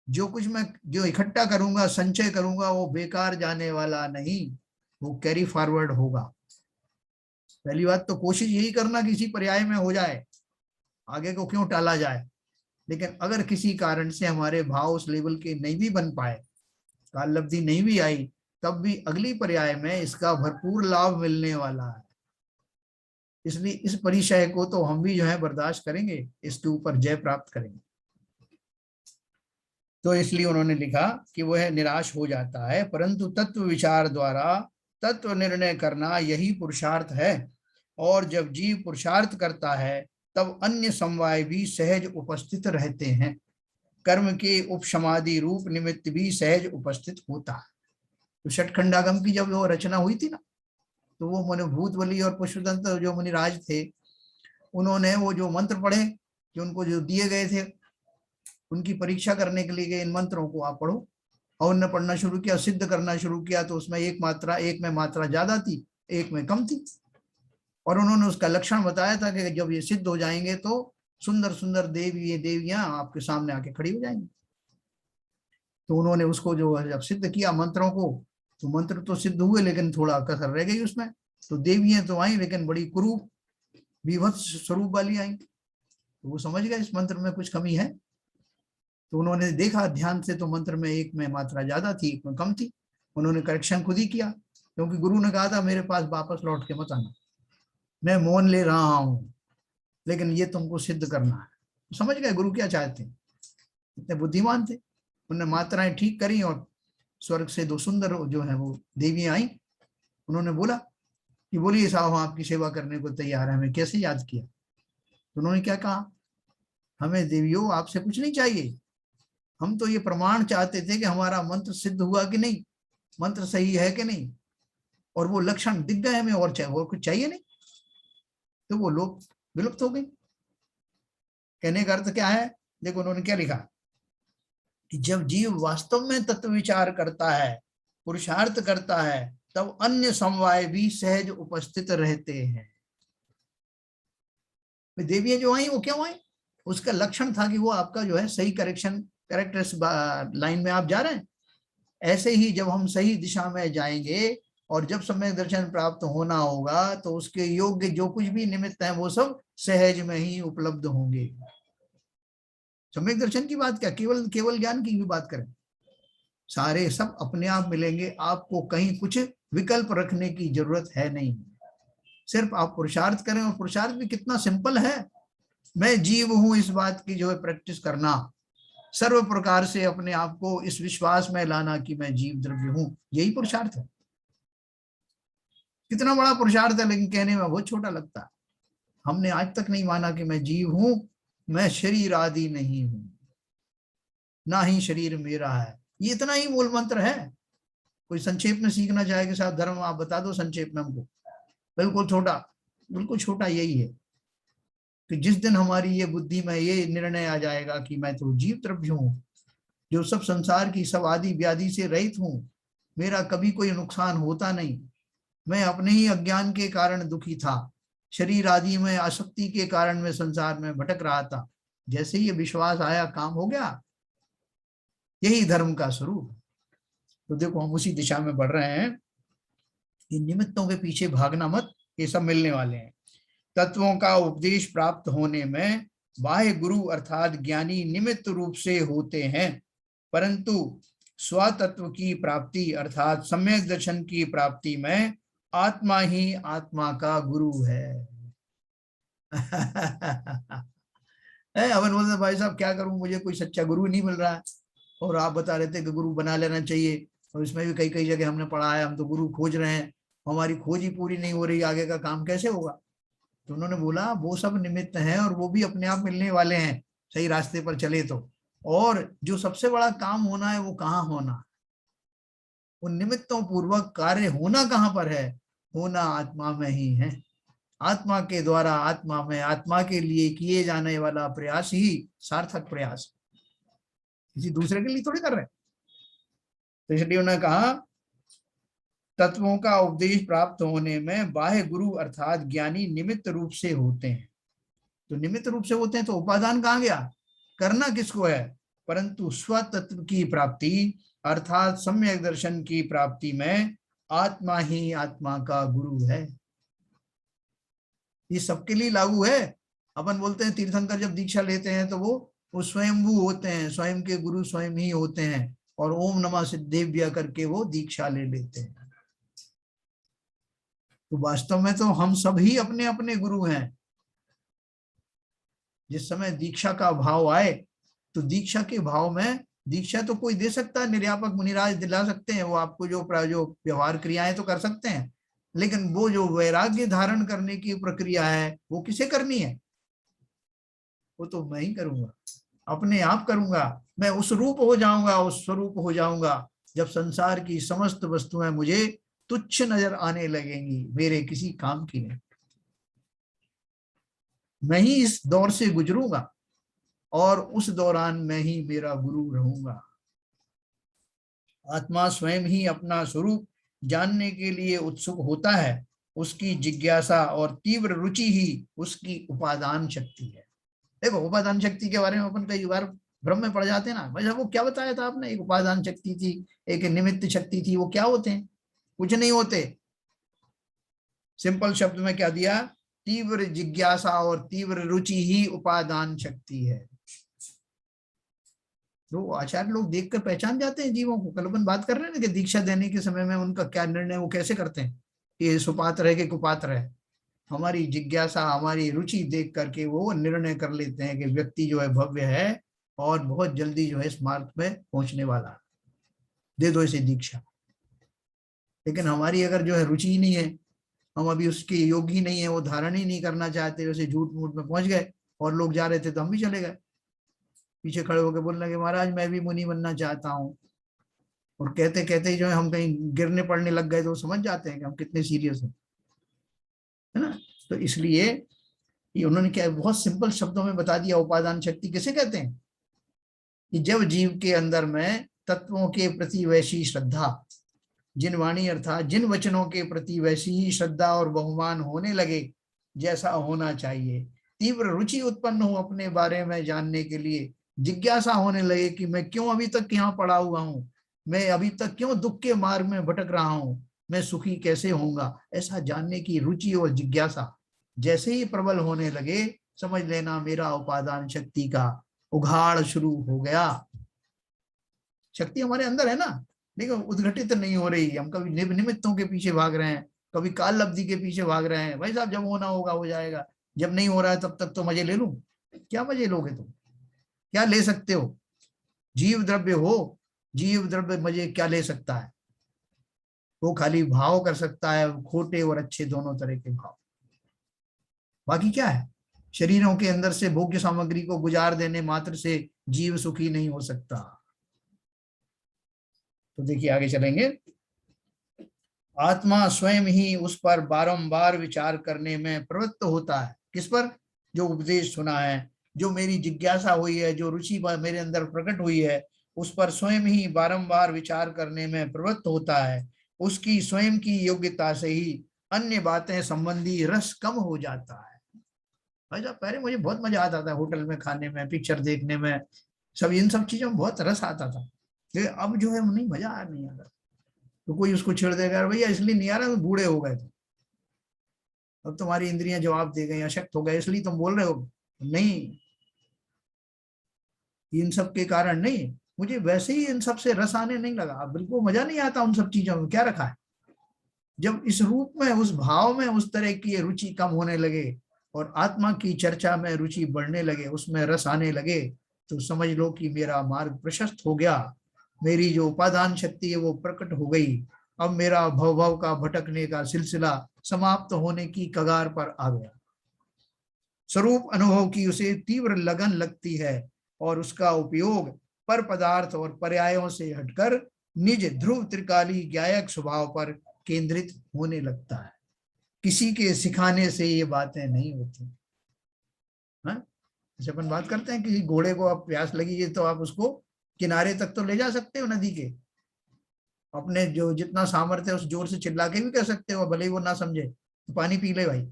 जो कुछ मैं जो इकट्ठा करूंगा, संचय करूंगा, वो बेकार जाने वाला नहीं, वो कैरी फॉरवर्ड होगा। पहली बात तो कोशिश यही करना कि इसी पर्याय में हो जाए, आगे को क्यों टाला जाए। लेकिन अगर किसी कारण से हमारे भाव उस लेवल के नहीं भी बन पाए, काल लब्धि नहीं भी आई, तब भी अगली पर्याय में इसका भरपूर लाभ मिलने वाला है। इसलिए इस परिचय को तो हम भी जो है बर्दाश्त करेंगे, इसके ऊपर जय प्राप्त करेंगे। तो इसलिए उन्होंने लिखा कि वह निराश हो जाता है, परंतु तत्व विचार द्वारा तत्व निर्णय करना यही पुरुषार्थ है। और जब जीव पुरुषार्थ करता है तब अन्य समवाय भी सहज उपस्थित रहते हैं। कर्म के उपशमादि रूप निमित्त भी सहज उपस्थित होता है। तो षटखंडागम की जब वो रचना हुई थी ना, तो वो मन भूतबली और पुष्पदंत जो मुनिराज थे, उन्होंने वो जो मंत्र पढ़े, जो उनको जो दिए गए थे, उनकी परीक्षा करने के लिए गए, इन मंत्रों को आप पढ़ो। और उन्होंने पढ़ना शुरू किया, सिद्ध करना शुरू किया, तो उसमें एक में मात्रा ज्यादा थी, एक में कम थी। और उन्होंने उसका लक्षण बताया था कि जब ये सिद्ध हो जाएंगे तो सुंदर सुंदर देवियां आपके सामने आके खड़ी हो जाएंगी। तो उन्होंने उसको जो है जब सिद्ध किया मंत्रों को, तो मंत्र तो सिद्ध हुए, लेकिन थोड़ा कसर रह गई उसमें। तो देवियां तो आई, लेकिन बड़ी कुरूप विभत्स स्वरूप वाली आई। तो वो समझ गए इस मंत्र में कुछ कमी है। तो उन्होंने देखा ध्यान से, तो मंत्र में एक में मात्रा ज्यादा थी, एक में कम थी। उन्होंने करेक्शन खुद ही किया, क्योंकि गुरु ने कहा था मेरे पास वापस लौट के मत आना, मैं मौन ले रहा हूं, लेकिन ये तुमको सिद्ध करना है। तो समझ गए गुरु क्या चाहते हैं, इतने बुद्धिमान थे। उन्होंने मात्राएं ठीक करी, और स्वर्ग से 2 सुंदर जो है वो देवियां आई। उन्होंने बोला कि बोलिए साहब, हम आपकी सेवा करने को तैयार है, हमें कैसे याद किया। तो उन्होंने क्या कहा, हमें देवियों आपसे कुछ नहीं चाहिए, हम तो ये प्रमाण चाहते थे कि हमारा मंत्र सिद्ध हुआ कि नहीं, मंत्र सही है कि नहीं, और वो लक्षण दिख गए हमें, और चाहे वो कुछ चाहिए नहीं। तो वो लोग विलुप्त हो गए। कहने का अर्थ क्या है, देखो उन्होंने क्या लिखा कि जब जीव वास्तव में तत्व विचार करता है, पुरुषार्थ करता है, तब अन्य समवाय भी सहज उपस्थित रहते हैं। देवियां जो आई वो क्यों आई, उसका लक्षण था कि वो आपका जो है सही करेक्टर्स लाइन में आप जा रहे हैं। ऐसे ही जब हम सही दिशा में जाएंगे और जब सम्यक दर्शन प्राप्त होना होगा, तो उसके योग्य जो कुछ भी निमित्त है वो सब सहज में ही उपलब्ध होंगे। सम्यक दर्शन की बात क्या, केवल केवल ज्ञान की भी बात करें, सारे सब अपने आप मिलेंगे आपको, कहीं कुछ विकल्प रखने की जरूरत है नहीं। सिर्फ आप पुरुषार्थ करें, और पुरुषार्थ भी कितना सिंपल है, मैं जीव हूं इस बात की जो है प्रैक्टिस करना, सर्व प्रकार से अपने आप को इस विश्वास में लाना कि मैं जीव द्रव्य हूं, यही पुरुषार्थ है। कितना बड़ा पुरुषार्थ है, लेकिन कहने में बहुत छोटा लगता है। हमने आज तक नहीं माना कि मैं जीव हूं, मैं शरीर आदि नहीं हूं, ना ही शरीर मेरा है। ये इतना ही मूल मंत्र है। कोई संक्षेप में सीखना चाहे कि साहब धर्म आप बता दो संक्षेप में हमको, बिल्कुल छोटा, बिल्कुल छोटा यही है कि जिस दिन हमारी ये बुद्धि में ये निर्णय आ जाएगा कि मैं तो जीव द्रव्य हूँ, जो सब संसार की सब आदि व्याधि से रहित हूँ, मेरा कभी कोई नुकसान होता नहीं, मैं अपने ही अज्ञान के कारण दुखी था, शरीर आदि में आसक्ति के कारण मैं संसार में भटक रहा था, जैसे ही ये विश्वास आया काम हो गया, यही धर्म का स्वरूप। तो देखो हम उसी दिशा में बढ़ रहे हैं कि निमित्तों के पीछे भागना मत, ये सब मिलने वाले हैं। तत्वों का उपदेश प्राप्त होने में बाह्य गुरु अर्थात ज्ञानी निमित्त रूप से होते हैं, परंतु स्वतत्व की प्राप्ति अर्थात सम्यक दर्शन की प्राप्ति में आत्मा ही आत्मा का गुरु है। अपन बोलते भाई साहब क्या करूं, मुझे कोई सच्चा गुरु नहीं मिल रहा है, और आप बता रहे थे कि गुरु बना लेना चाहिए, और इसमें भी कई कई जगह हमने पढ़ा है हम तो गुरु खोज रहे हैं, हमारी खोज ही पूरी नहीं हो रही, आगे का काम कैसे होगा। तो उन्होंने बोला वो सब निमित्त हैं और वो भी अपने आप मिलने वाले हैं, सही रास्ते पर चले तो। और जो सबसे बड़ा काम होना है वो कहाँ होना, उन निमित्तों पूर्वक कार्य होना कहाँ पर है, होना आत्मा में ही है। आत्मा के द्वारा आत्मा में आत्मा के लिए किए जाने वाला प्रयास ही सार्थक प्रयास, किसी दूसरे के लिए थोड़ी कर रहे। तो इसलिए उन्होंने कहा तत्वों का उपदेश प्राप्त होने में बाह्य गुरु अर्थात ज्ञानी निमित्त रूप से होते हैं। तो निमित्त रूप से होते हैं तो उपादान कहाँ गया, करना किसको है, परंतु स्वतत्व की प्राप्ति अर्थात सम्यक दर्शन की प्राप्ति में आत्मा ही आत्मा का गुरु है। ये सबके लिए लागू है। अपन बोलते हैं तीर्थंकर जब दीक्षा लेते हैं तो वो स्वयंभू होते हैं, स्वयं के गुरु स्वयं ही होते हैं, और ओम नमः सिद्धेभ्य करके वो दीक्षा ले लेते हैं। तो वास्तव में तो हम सब ही अपने अपने गुरु हैं। जिस समय दीक्षा का भाव आए तो दीक्षा के भाव में, दीक्षा तो कोई दे सकता है, निर्यापक मुनिराज दिला सकते हैं, वो आपको जो व्यवहार क्रियाएं तो कर सकते हैं, लेकिन वो जो वैराग्य धारण करने की प्रक्रिया है वो किसे करनी है, वो तो मैं ही करूंगा, अपने आप करूंगा। मैं उस रूप हो जाऊंगा, उस स्वरूप हो जाऊंगा जब संसार की समस्त वस्तुएं मुझे तुच्छ नजर आने लगेंगी, मेरे किसी काम की नहीं। मैं ही इस दौर से गुजरूंगा और उस दौरान मैं ही मेरा गुरु रहूंगा। आत्मा स्वयं ही अपना स्वरूप जानने के लिए उत्सुक होता है, उसकी जिज्ञासा और तीव्र रुचि ही उसकी उपादान शक्ति है। देखो उपादान शक्ति के बारे में अपन कई बार भ्रम में पड़ जाते हैं ना, भाई वो क्या बताया था आपने, एक उपादान शक्ति थी, एक निमित्त शक्ति थी, वो क्या होते हैं, कुछ नहीं होते। सिंपल शब्द में क्या दिया, तीव्र जिज्ञासा और तीव्र रुचि ही उपादान शक्ति है। तो आचार्य लोग देखकर पहचान जाते हैं जीवों को। कल अपन बात कर रहे हैं ना कि दीक्षा देने के समय में उनका क्या निर्णय वो कैसे करते हैं, ये सुपात्र है कि कुपात्र है। हमारी जिज्ञासा हमारी रुचि देख करके वो निर्णय कर लेते हैं कि व्यक्ति जो है भव्य है और बहुत जल्दी जो है इस मार्ग में पहुंचने वाला, दे दो इसे दीक्षा। लेकिन हमारी अगर जो है रुचि ही नहीं है, हम अभी उसके योग्य ही नहीं है, वो धारण ही नहीं करना चाहते, उसे झूठ मूठ में पहुंच गए और लोग जा रहे थे तो हम भी चले गए, पीछे खड़े होकर बोलने लगे महाराज मैं भी मुनि बनना चाहता हूँ, और कहते कहते ही जो है हम कहीं गिरने पड़ने लग गए तो समझ जाते हैं कि हम कितने सीरियस हैं, है ना। तो इसलिए ये उन्होंने क्या बहुत सिंपल शब्दों में बता दिया, उपादान शक्ति किसे कहते हैं, कि जब जीव के अंदर में तत्वों के प्रति वैसी श्रद्धा, जिन वाणी अर्थात जिन वचनों के प्रति वैसी ही श्रद्धा और बहुमान होने लगे जैसा होना चाहिए, तीव्र रुचि उत्पन्न हो अपने बारे में जानने के लिए, जिज्ञासा होने लगे कि मैं क्यों अभी तक यहाँ पड़ा हुआ हूँ, मैं अभी तक क्यों दुख के मार्ग में भटक रहा हूँ, मैं सुखी कैसे होऊंगा, ऐसा जानने की रुचि और जिज्ञासा जैसे ही प्रबल होने लगे, समझ लेना मेरा उपादान शक्ति का उघाड़ शुरू हो गया। शक्ति हमारे अंदर है ना, लेकिन उद्घटित नहीं हो रही, हम कभी निमित्तों के पीछे भाग रहे हैं, कभी काल लब्धि के पीछे भाग रहे हैं। भाई साहब जब होना होगा हो जाएगा, जब नहीं हो रहा है तब तक तो मजे ले लूं। क्या मजे लोगे तुम, क्या ले सकते हो, जीव द्रव्य हो, जीव द्रव्य मजे क्या ले सकता है, वो खाली भाव कर सकता है, खोटे और अच्छे दोनों तरह के भाव, बाकी क्या है। शरीरों के अंदर से भोग्य सामग्री को गुजार देने मात्र से जीव सुखी नहीं हो सकता। तो देखिए आगे चलेंगे, आत्मा स्वयं ही उस पर बारंबार विचार करने में प्रवृत्त होता है, किस पर, जो उपदेश सुना है, जो मेरी जिज्ञासा हुई है, जो रुचि मेरे अंदर प्रकट हुई है, उस पर स्वयं ही बारंबार विचार करने में प्रवृत्त होता है, उसकी स्वयं की योग्यता से ही अन्य बातें संबंधी रस कम हो जाता है। भाई साहब, पहले मुझे बहुत मजा आता था होटल में खाने में, पिक्चर देखने में, सब इन सब चीजों में बहुत रस आता था। लेकिन अब जो है नहीं, मजा आ नहीं आता। तो कोई उसको छेड़ देगा, भैया इसलिए नहीं आ रहा, तो बूढ़े हो गए थे, अब तुम्हारी इंद्रियां जवाब दे गई, अशक्त हो गए, इसलिए तुम बोल रहे हो। नहीं, इन सब के कारण नहीं, मुझे वैसे ही इन सब से रस आने नहीं लगा, बिल्कुल मजा नहीं आता उन सब चीजों में, क्या रखा है। जब इस रूप में, उस भाव में उस तरह की रुचि कम होने लगे और आत्मा की चर्चा में रुचि बढ़ने लगे, उसमें रस आने लगे, तो समझ लो कि मेरा मार्ग प्रशस्त हो गया, मेरी जो उपादान शक्ति है वो प्रकट हो गई। अब मेरा भव भव का भटकने का सिलसिला समाप्त होने की कगार पर आ गया। स्वरूप अनुभव की उसे तीव्र लगन लगती है और उसका उपयोग पर पदार्थ और पर्यायों से हटकर निज ध्रुव त्रिकाली ज्ञायक स्वभाव पर केंद्रित होने लगता है। किसी के सिखाने से ये बातें नहीं होती। जैसे अपन बात करते हैं, किसी घोड़े को आप प्यास लगी है तो आप उसको किनारे तक तो ले जा सकते हो नदी के, अपने जो जितना सामर्थ्य है उस जोर से चिल्ला के भी कह सकते हो, भले ही वो ना समझे, तो पानी पी ले भाई।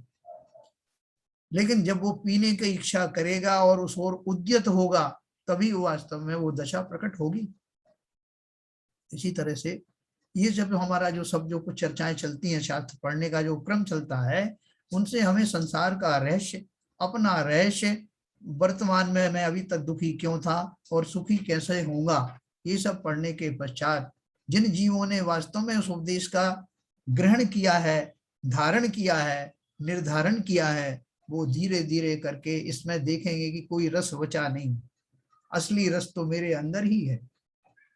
लेकिन जब वो पीने की इच्छा करेगा और उस ओर उद्यत होगा, तभी वास्तव में वो दशा प्रकट होगी। इसी तरह से ये जब हमारा जो सब जो कुछ चर्चाएं चलती हैं, शास्त्र पढ़ने का जो क्रम चलता है, उनसे हमें संसार का रहस्य, अपना रहस्य, वर्तमान में मैं अभी तक दुखी क्यों था और सुखी कैसे होऊंगा, ये सब पढ़ने के पश्चात जिन जीवों ने वास्तव में उस उपदेश का ग्रहण किया है, धारण किया है, निर्धारण किया है, वो धीरे धीरे करके इसमें देखेंगे कि कोई रस बचा नहीं, असली रस तो मेरे अंदर ही है,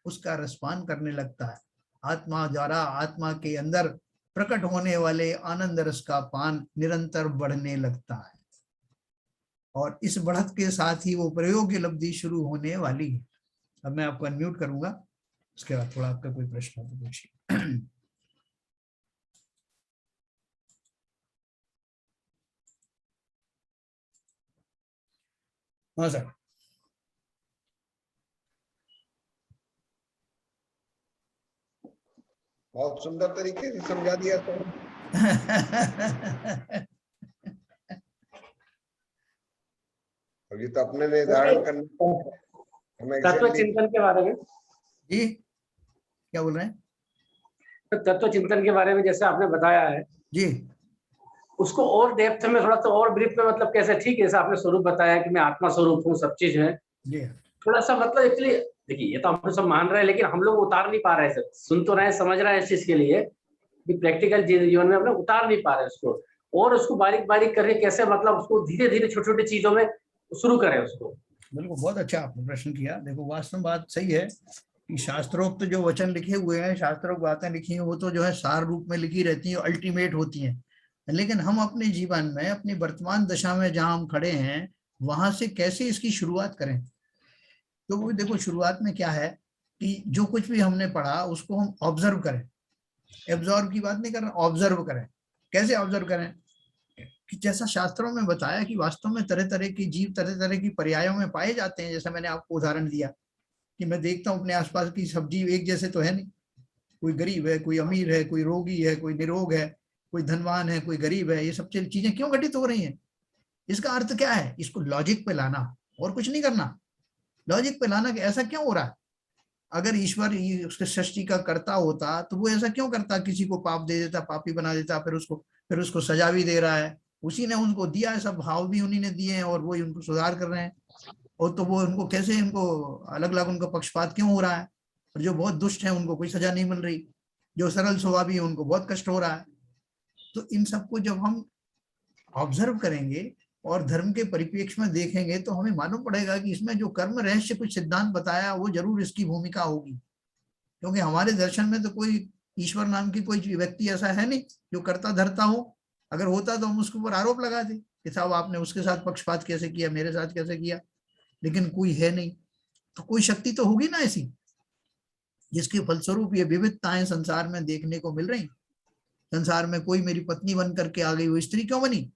उसका रसपान करने लगता है। आत्मा द्वारा आत्मा के अंदर प्रकट होने वाले आनंद रस का पान निरंतर बढ़ने लगता है, और इस बढ़त के साथ ही वो प्रयोग्य लब्धि शुरू होने वाली है। अब मैं आपको अनम्यूट करूंगा, उसके बाद थोड़ा आपका कोई प्रश्न हो तो पूछिए। हाँ सर। बहुत सुंदर तरीके से समझा दिया सर। अभी तो अपने निर्धारण करना तत्व चिंतन के बारे में। जी क्या बोल रहे हैं? तत्व चिंतन के बारे में जैसे आपने बताया है जी, उसको और डेप्थ में थोड़ा सा और ब्रीफ में, मतलब कैसे, ठीक है, जैसे आपने स्वरूप बताया कि मैं आत्मा स्वरूप हूँ, सब चीज है, जी थोड़ा सा मतलब एक्चुअली देखिए ये तो हम सब मान रहे हैं, लेकिन हम लोग उतार नहीं पा रहे हैं, सुन तो रहे हैं, समझ रहे हैं इस चीज के लिए, प्रैक्टिकल जीवन में हम लोग उतार नहीं पा रहे उसको, और उसको बारीक बारीक करके कैसे मतलब उसको धीरे धीरे छोटे छोटे चीजों में शुरू करें उसको। बिल्कुल, बहुत अच्छा आपने प्रश्न किया। देखो, वास्तव में बात सही है कि शास्त्रोक्त जो वचन लिखे हुए हैं, शास्त्रोक्त बातें लिखी हैं, वो तो जो है सार रूप में लिखी रहती हैं, अल्टीमेट होती हैं। लेकिन हम अपने जीवन में, अपनी वर्तमान दशा में जहां हम खड़े हैं, वहां से कैसे इसकी शुरुआत करें। तो वो देखो, शुरुआत में क्या है कि जो कुछ भी हमने पढ़ा उसको हम ऑब्जर्व करें। एब्जॉर्व की बात नहीं कर रहे, ऑब्जर्व करें। कैसे ऑब्जर्व करें? कि जैसा शास्त्रों में बताया कि वास्तव में तरह तरह के जीव तरह तरह की पर्यायों में पाए जाते हैं। जैसा मैंने आपको उदाहरण दिया कि मैं देखता हूँ अपने आसपास की सब जीव एक जैसे तो है नहीं, कोई गरीब है, कोई अमीर है, कोई रोगी है, कोई निरोग है, कोई धनवान है, कोई गरीब है। ये सब चीजें क्यों घटित हो रही हैं? इसका अर्थ क्या है? इसको लॉजिक पे लाना और कुछ नहीं करना। लॉजिक पे लाना कि ऐसा क्यों हो रहा है। अगर ईश्वर उसके सृष्टि का कर्ता होता तो वो ऐसा क्यों करता, किसी को पाप दे देता, पापी बना देता, फिर उसको सजा भी दे रहा है। उसी ने उनको दिया है, सब भाव भी उन्हीं ने दिए हैं और वो उनको सुधार कर रहे हैं। और तो वो उनको कैसे, इनको अलग अलग उनका पक्षपात क्यों हो रहा है? और जो बहुत दुष्ट है उनको कोई सजा नहीं मिल रही, जो सरल स्वभावी है उनको बहुत कष्ट हो रहा है। तो इन सबको जब हम ऑब्जर्व करेंगे और धर्म के परिप्रेक्ष्य में देखेंगे तो हमें मालूम पड़ेगा कि इसमें जो कर्म रहस्य कुछ सिद्धांत बताया वो जरूर इसकी भूमिका होगी। क्योंकि हमारे दर्शन में तो कोई ईश्वर नाम की कोई व्यक्ति ऐसा है नहीं जो करता धरता हो। अगर होता तो हम उसके ऊपर आरोप लगा दें कि साहब आपने उसके साथ पक्षपात कैसे किया, मेरे साथ कैसे किया। लेकिन कोई है नहीं, तो कोई शक्ति तो होगी ना ऐसी जिसके फलस्वरूप ये विविधताएं संसार में देखने को मिल रही। संसार में कोई मेरी पत्नी बन करके आ गई, वो स्त्री क्यों बनी?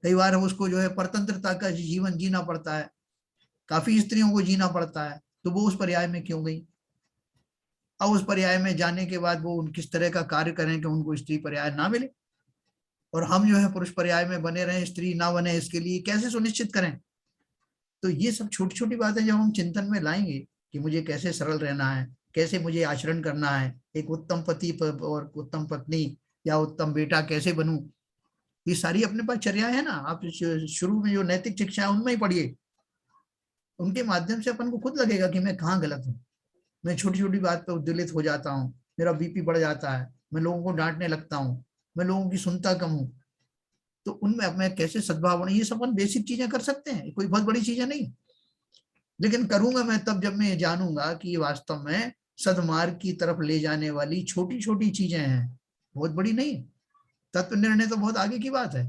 कई बार उसको जो है परतंत्रता का जीवन जीना पड़ता है, काफी स्त्रियों को जीना पड़ता है, तो वो उस पर्याय में क्यों गई? अब उस पर्याय में जाने के बाद वो किस तरह का कार्य करें कि उनको स्त्री पर्याय ना मिले, और हम जो है पुरुष पर्याय में बने रहें, स्त्री ना बने, इसके लिए कैसे सुनिश्चित करें? तो ये सब छोटी छोटी बातें जब हम चिंतन में लाएंगे कि मुझे कैसे सरल रहना है, कैसे मुझे आचरण करना है, एक उत्तम पति और उत्तम पत्नी या उत्तम बेटा कैसे बनूं, ये सारी अपने पास चर्या है ना। आप शुरू में जो नैतिक शिक्षा है उनमें ही पढ़िए, उनके माध्यम से अपन को खुद लगेगा कि मैं कहाँ गलत हूँ। मैं छोटी छोटी बात पे उद्वेलित हो जाता हूँ, मेरा बीपी बढ़ जाता है, मैं लोगों को डांटने लगता हूँ, मैं लोगों की सुनता कम हूँ। तो उनमें अब मैं कैसे सद्भाव बने, ये सब अपन बेसिक चीजें कर सकते हैं, कोई बहुत बड़ी चीजें नहीं। लेकिन करूंगा मैं तब जब मैं जानूंगा कि ये वास्तव में सद्मार्ग की तरफ ले जाने वाली छोटी छोटी चीजें हैं, बहुत बड़ी नहीं। तत्व निर्णय तो बहुत आगे की बात है।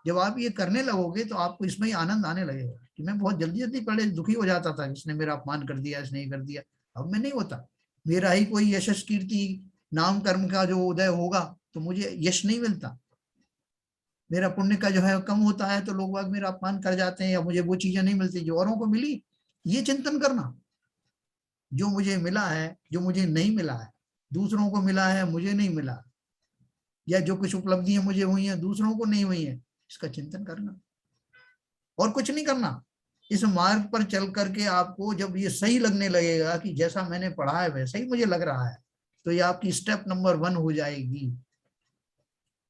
जब आप ये करने लगोगे तो आपको इसमें ही आनंद आने लगेगा कि मैं बहुत जल्दी जल्दी पहले दुखी हो जाता था, इसने मेरा अपमान कर दिया, इसने कर दिया। अब मैं नहीं होता। मेरा ही कोई यशस कीर्ति नाम कर्म का जो उदय होगा तो मुझे यश नहीं मिलता, मेरा पुण्य का जो है कम होता है तो लोग बाग मेरा अपमान कर जाते हैं या मुझे वो चीजें नहीं मिलती जो औरों को मिली। ये चिंतन करना, जो मुझे मिला है, जो मुझे नहीं मिला है, दूसरों को मिला है मुझे नहीं मिला, या जो कुछ उपलब्धियां मुझे हुई हैं दूसरों को नहीं हुई है, इसका चिंतन करना और कुछ नहीं करना। इस मार्ग पर चल करके आपको जब ये सही लगने लगेगा कि जैसा मैंने पढ़ा है वैसा ही मुझे लग रहा है, तो ये आपकी स्टेप नंबर 1 हो जाएगी।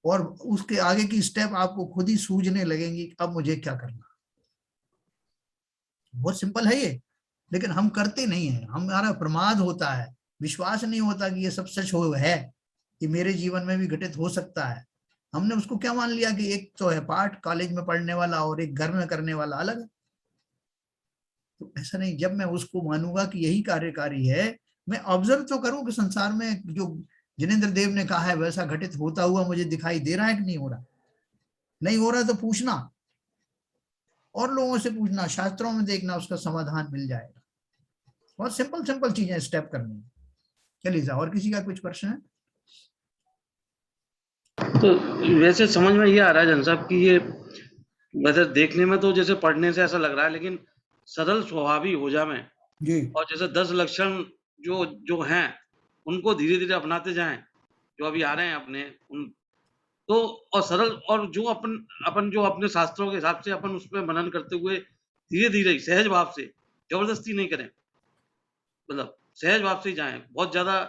और उसके आगे की स्टेप आपको खुद ही सूझने लगेंगी अब मुझे क्या करना। बहुत सिंपल है ये, लेकिन हम करते नहीं है, हमारा प्रमाद होता है, विश्वास नहीं होता कि ये सब सच हो है, कि मेरे जीवन में भी घटित हो सकता है। हमने उसको क्या मान लिया कि एक तो है पाठ कॉलेज में पढ़ने वाला और एक घर में करने वाला अलग है। तो ऐसा नहीं, जब मैं उसको मानूंगा कि यही कार्यकारी है, मैं ऑब्जर्व तो करूं कि संसार में जो जिनेंद्र देव ने कहा है वैसा घटित होता हुआ मुझे दिखाई दे रहा है कि नहीं हो रहा। नहीं हो रहा तो पूछना, और लोगों से पूछना, शास्त्रों में देखना, उसका समाधान मिल जाएगा। बहुत सिंपल सिंपल चीजें स्टेप करनी है। चलिए, और किसी का कुछ प्रश्न है? तो वैसे समझ में ये आ रहा है जन साहब कि ये वैसे देखने में तो जैसे पढ़ने से ऐसा लग रहा है, लेकिन सरल स्वभावी हो जाए जी, और जैसे 10 लक्षण जो जो हैं उनको धीरे धीरे अपनाते जाएं, जो अभी आ रहे हैं अपने उन तो, और सरल, और जो अपन जो अपने शास्त्रों के हिसाब से अपन उस पर मनन करते हुए धीरे धीरे सहज भाव से, जबरदस्ती नहीं करें, मतलब सहज भाव से ही जाएं, बहुत ज्यादा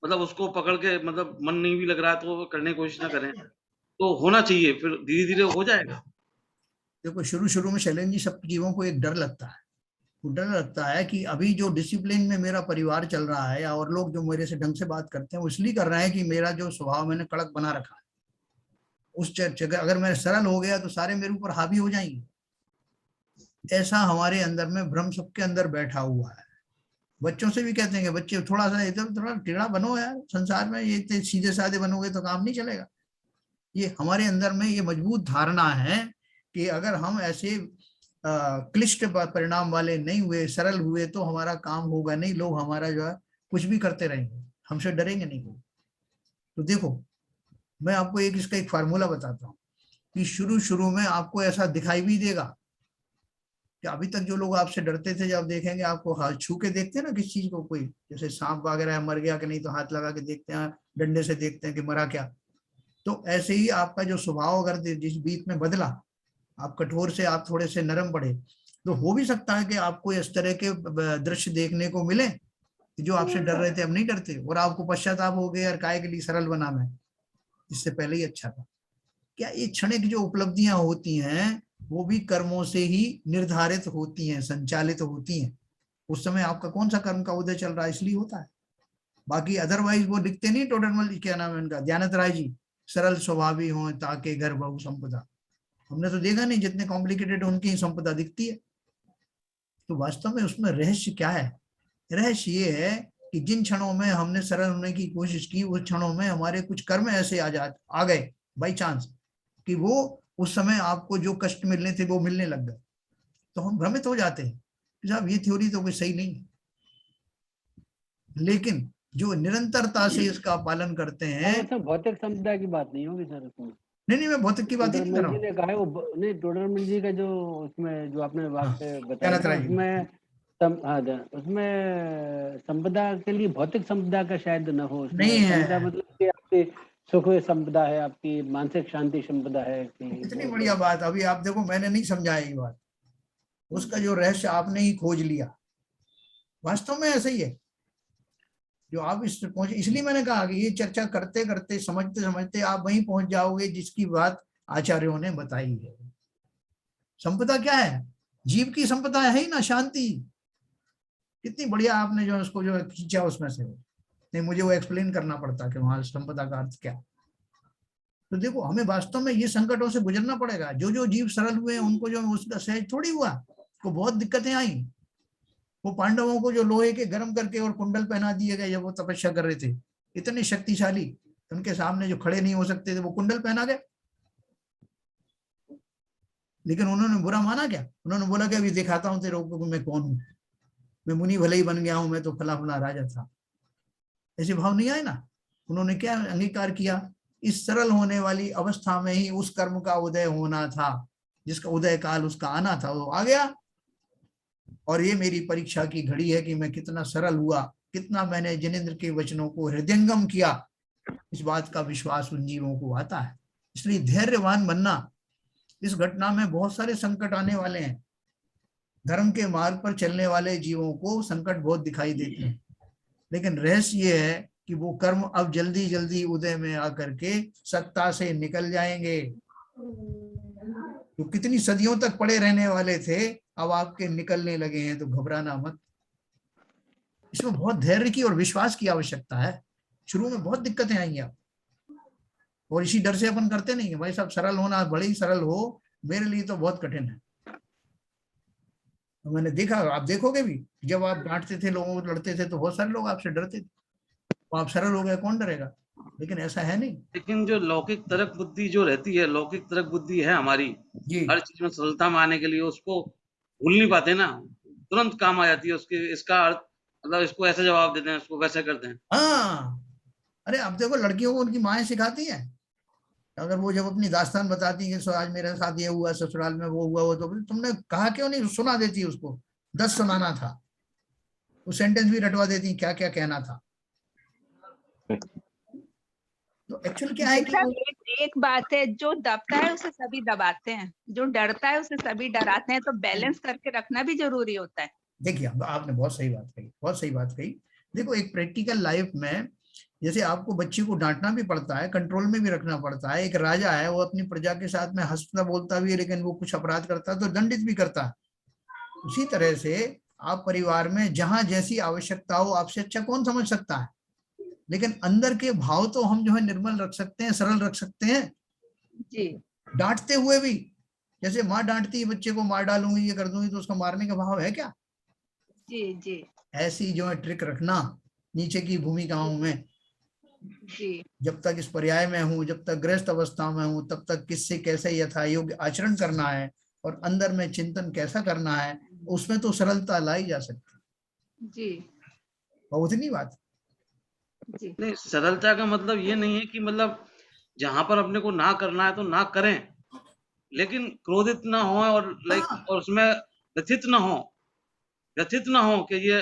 मतलब उसको पकड़ के, मतलब मन नहीं भी लग रहा है तो करने की कोशिश ना करें, तो होना चाहिए, फिर धीरे धीरे हो जाएगा। देखो शुरू शुरू में शैलेंद्र जी सब जीवों को एक डर लगता है, वो डर लगता है कि अभी जो डिसिप्लिन में मेरा परिवार चल रहा है या और लोग जो मेरे से ढंग से बात करते हैं वो इसलिए कर रहे हैं कि मेरा जो स्वभाव मैंने कड़क बना रखा है, उस जगह अगर मैं सरल हो गया तो सारे मेरे ऊपर हावी हो जाएंगे। ऐसा हमारे अंदर में भ्रम सबके अंदर बैठा हुआ है। बच्चों से भी कहते हैं कि बच्चे थोड़ा सा इधर थोड़ा टेढ़ा बनो यार, संसार में ये इतने सीधे साधे बनोगे तो काम नहीं चलेगा। ये हमारे अंदर में ये मजबूत धारणा है कि अगर हम ऐसे क्लिष्ट परिणाम वाले नहीं हुए, सरल हुए, तो हमारा काम होगा नहीं, लोग हमारा जो है कुछ भी करते रहेंगे, हमसे डरेंगे नहीं। तो देखो मैं आपको एक इसका एक फार्मूला बताता हूँ कि शुरू शुरू में आपको ऐसा दिखाई भी देगा कि अभी तक जो लोग आपसे डरते थे, जब देखेंगे आपको हाथ छू के देखते हैं ना किस चीज को, कोई जैसे सांप वगैरह मर गया कि नहीं तो हाथ लगा के देखते हैं, डंडे से देखते हैं कि मरा क्या। तो ऐसे ही आपका जो स्वभाव अगर जिस बीच में बदला, आप कठोर से आप थोड़े से नरम पड़े, तो हो भी सकता है कि आपको इस तरह के दृश्य देखने को मिले कि जो आपसे डर रहे थे अब नहीं डरते, और आपको पश्चाताप हो गया यार काय के लिए सरल बना मैं, इससे पहले ही अच्छा था। क्या ये क्षणिक जो उपलब्धियां होती हैं वो भी कर्मों से ही निर्धारित होती हैं, संचालित होती हैं। उस समय आपका कौन सा कर्म का उदय चल रहा है इसलिए होता है, बाकी अदरवाइज वो दिखते नहीं। टोडरमल क्या नाम है इनका, दयानंद राय जी, सरल स्वभावी हो ताके घर बहु संपदा। हमने तो देखा नहीं, जितने कॉम्प्लिकेटेड उनकी ही संपदा दिखती है। तो वास्तव में उसमें रहस्य क्या है? रहस्य ये है कि जिन क्षणों में हमने सरल होने की कोशिश की, उस क्षणों में हमारे कुछ कर्म ऐसे आ गए बाई चांस कि वो उस समय आपको जो कष्ट मिलने थे वो मिलने लग गए। तो हम भ्रमित हो जाते हैं कि साहब ये थ्योरी तो कोई सही नहीं है। लेकिन जो निरंतरता से इसका पालन करते हैं, भौतिक संपदा की बात नहीं होगी सर उसमें। नहीं मैं भौतिक की बात ही नहीं कर रहा टोडरमल जी हूँ। ने कहा है वो नहीं, टोडरमल जी का जो उसमें जो आपने वाक्य बताया गलत ना, रहा जी। उसमें उसमें संपदा के लिए भौतिक संपदा का शायद न हो, उसमें नहीं है। संपदा मतलब कि आपकी सुख संपदा है, आपकी मानसिक शांति संपदा है कि इतनी बढ़िया बात, अभी आप देखो मैंने नहीं समझाया ये बात, उसका जो रहस्य आपने ही खोज लिया। वास्तव में ऐसा ही है जो आप इस पहुंचे, इसलिए मैंने कहा कि ये चर्चा करते करते समझते समझते आप वहीं पहुंच जाओगे जिसकी बात आचार्यों ने बताई है। संपदा क्या है? जीव की संपदा है ही ना शांति। कितनी बढ़िया आपने जो उसको जो खींचा उसमें से, नहीं मुझे वो एक्सप्लेन करना पड़ता कि वहां संपदा का अर्थ क्या। तो देखो हमें वास्तव में ये संकटों से गुजरना पड़ेगा। जो जो जीव सरल हुए उनको जो उसका सहज थोड़ी हुआ, को बहुत दिक्कतें आई। वो पांडवों को जो लोहे के गर्म करके और कुंडल पहना दिए गए जब वो तपस्या कर रहे थे, इतने शक्तिशाली, उनके सामने जो खड़े नहीं हो सकते थे वो कुंडल पहना गए। लेकिन उन्होंने बुरा माना क्या? उन्होंने बोला कि अभी दिखाता हूं तेरे को मैं कौन हूं, मैं मुनि भले ही बन गया हूं, मैं तो फला फला राजा था। ऐसे भाव नहीं आए ना। उन्होंने क्या अंगीकार किया? इस सरल होने वाली अवस्था में ही उस कर्म का उदय होना था, जिसका उदय काल उसका आना था, वो आ गया। और ये मेरी परीक्षा की घड़ी है कि मैं कितना सरल हुआ, कितना मैंने जिनेंद्र के वचनों को हृदयंगम किया। इस बात का विश्वास उन जीवों को आता है। इसलिए धैर्यवान बनना। इस घटना में बहुत सारे संकट आने वाले हैं। धर्म के मार्ग पर चलने वाले जीवों को संकट बहुत दिखाई देते हैं, लेकिन रहस्य ये है कि वो कर्म अब जल्दी जल्दी उदय में आकर के सत्ता से निकल जाएंगे। तो कितनी सदियों तक पड़े रहने वाले थे, अब आपके निकलने लगे हैं, तो घबराना मत। इसमें बहुत धैर्य की और विश्वास की आवश्यकता है। शुरू में बहुत दिक्कतें आएंगी आप, और इसी डर से अपन करते नहीं है भाई साहब सरल होना, बड़े ही सरल हो, मेरे लिए तो बहुत कठिन है। तो मैंने देखा, आप देखोगे भी, जब आप डांटते थे लोगों को, लड़ते थे, तो बहुत सारे लोग आपसे डरते थे। तो आप सरल हो गए, कौन डरेगा? लेकिन ऐसा है नहीं। लेकिन जो लौकिक तर्क बुद्धि जो रहती है, लौकिक तर्क बुद्धि है हमारी, जी हर चीज में सरलता में आने के लिए उसको भूल नहीं पाते ना, तुरंत काम आ जाती है उसके, इसका अर्थ मतलब इसको ऐसे जवाब देते हैं, इसको वैसे करते हैं। हाँ, अरे अब देखो लड़कियों को उनकी माएं सिखाती हैं। अगर वो जब अपनी दास्तान बताती है कि आज मेरे साथ ये हुआ, ससुराल में वो हुआ, वो तो तुमने कहा क्यों नहीं? सुना देती उसको, 10 सुनाना था, वो सेंटेंस भी रटवा देती क्या क्या कहना था। तो एक्चुअल क्या है कि एक बात है, जो दबता है उसे सभी दबाते हैं, जो डरता है उसे सभी डराते हैं, तो बैलेंस करके रखना भी जरूरी होता है। देखिए आपने बहुत सही बात कही, बहुत सही बात कही। देखो एक प्रैक्टिकल लाइफ में जैसे आपको बच्चे को डांटना भी पड़ता है, कंट्रोल में भी रखना पड़ता है। एक राजा है, वो अपनी प्रजा के साथ में हंसता बोलता भी है, लेकिन वो कुछ अपराध करता है तो दंडित भी करता है। उसी तरह से आप परिवार में जहां जैसी आवश्यकता हो, आपसे अच्छा कौन समझ सकता है? लेकिन अंदर के भाव तो हम जो है निर्मल रख सकते हैं, सरल रख सकते हैं जी। डांटते हुए भी। जैसे माँ डांटती है बच्चे को, मार डालूंगी, ये कर दूंगी, तो उसका मारने का भाव है क्या? जी जी ऐसी जो है ट्रिक रखना नीचे की भूमिकाओं में। जी। जब तक इस पर्याय में हूँ, जब तक गृहस्थ अवस्था में हूँ, तब तक किससे कैसे यथा योग्य आचरण करना है और अंदर में चिंतन कैसा करना है, उसमें तो सरलता लाई जा सकती जी बहुत नहीं बात। जी। नहीं, सरलता का मतलब ये नहीं है कि मतलब जहां पर अपने को ना करना है तो ना करें, लेकिन क्रोधित ना हो और और उसमें व्यथित ना हो कि ये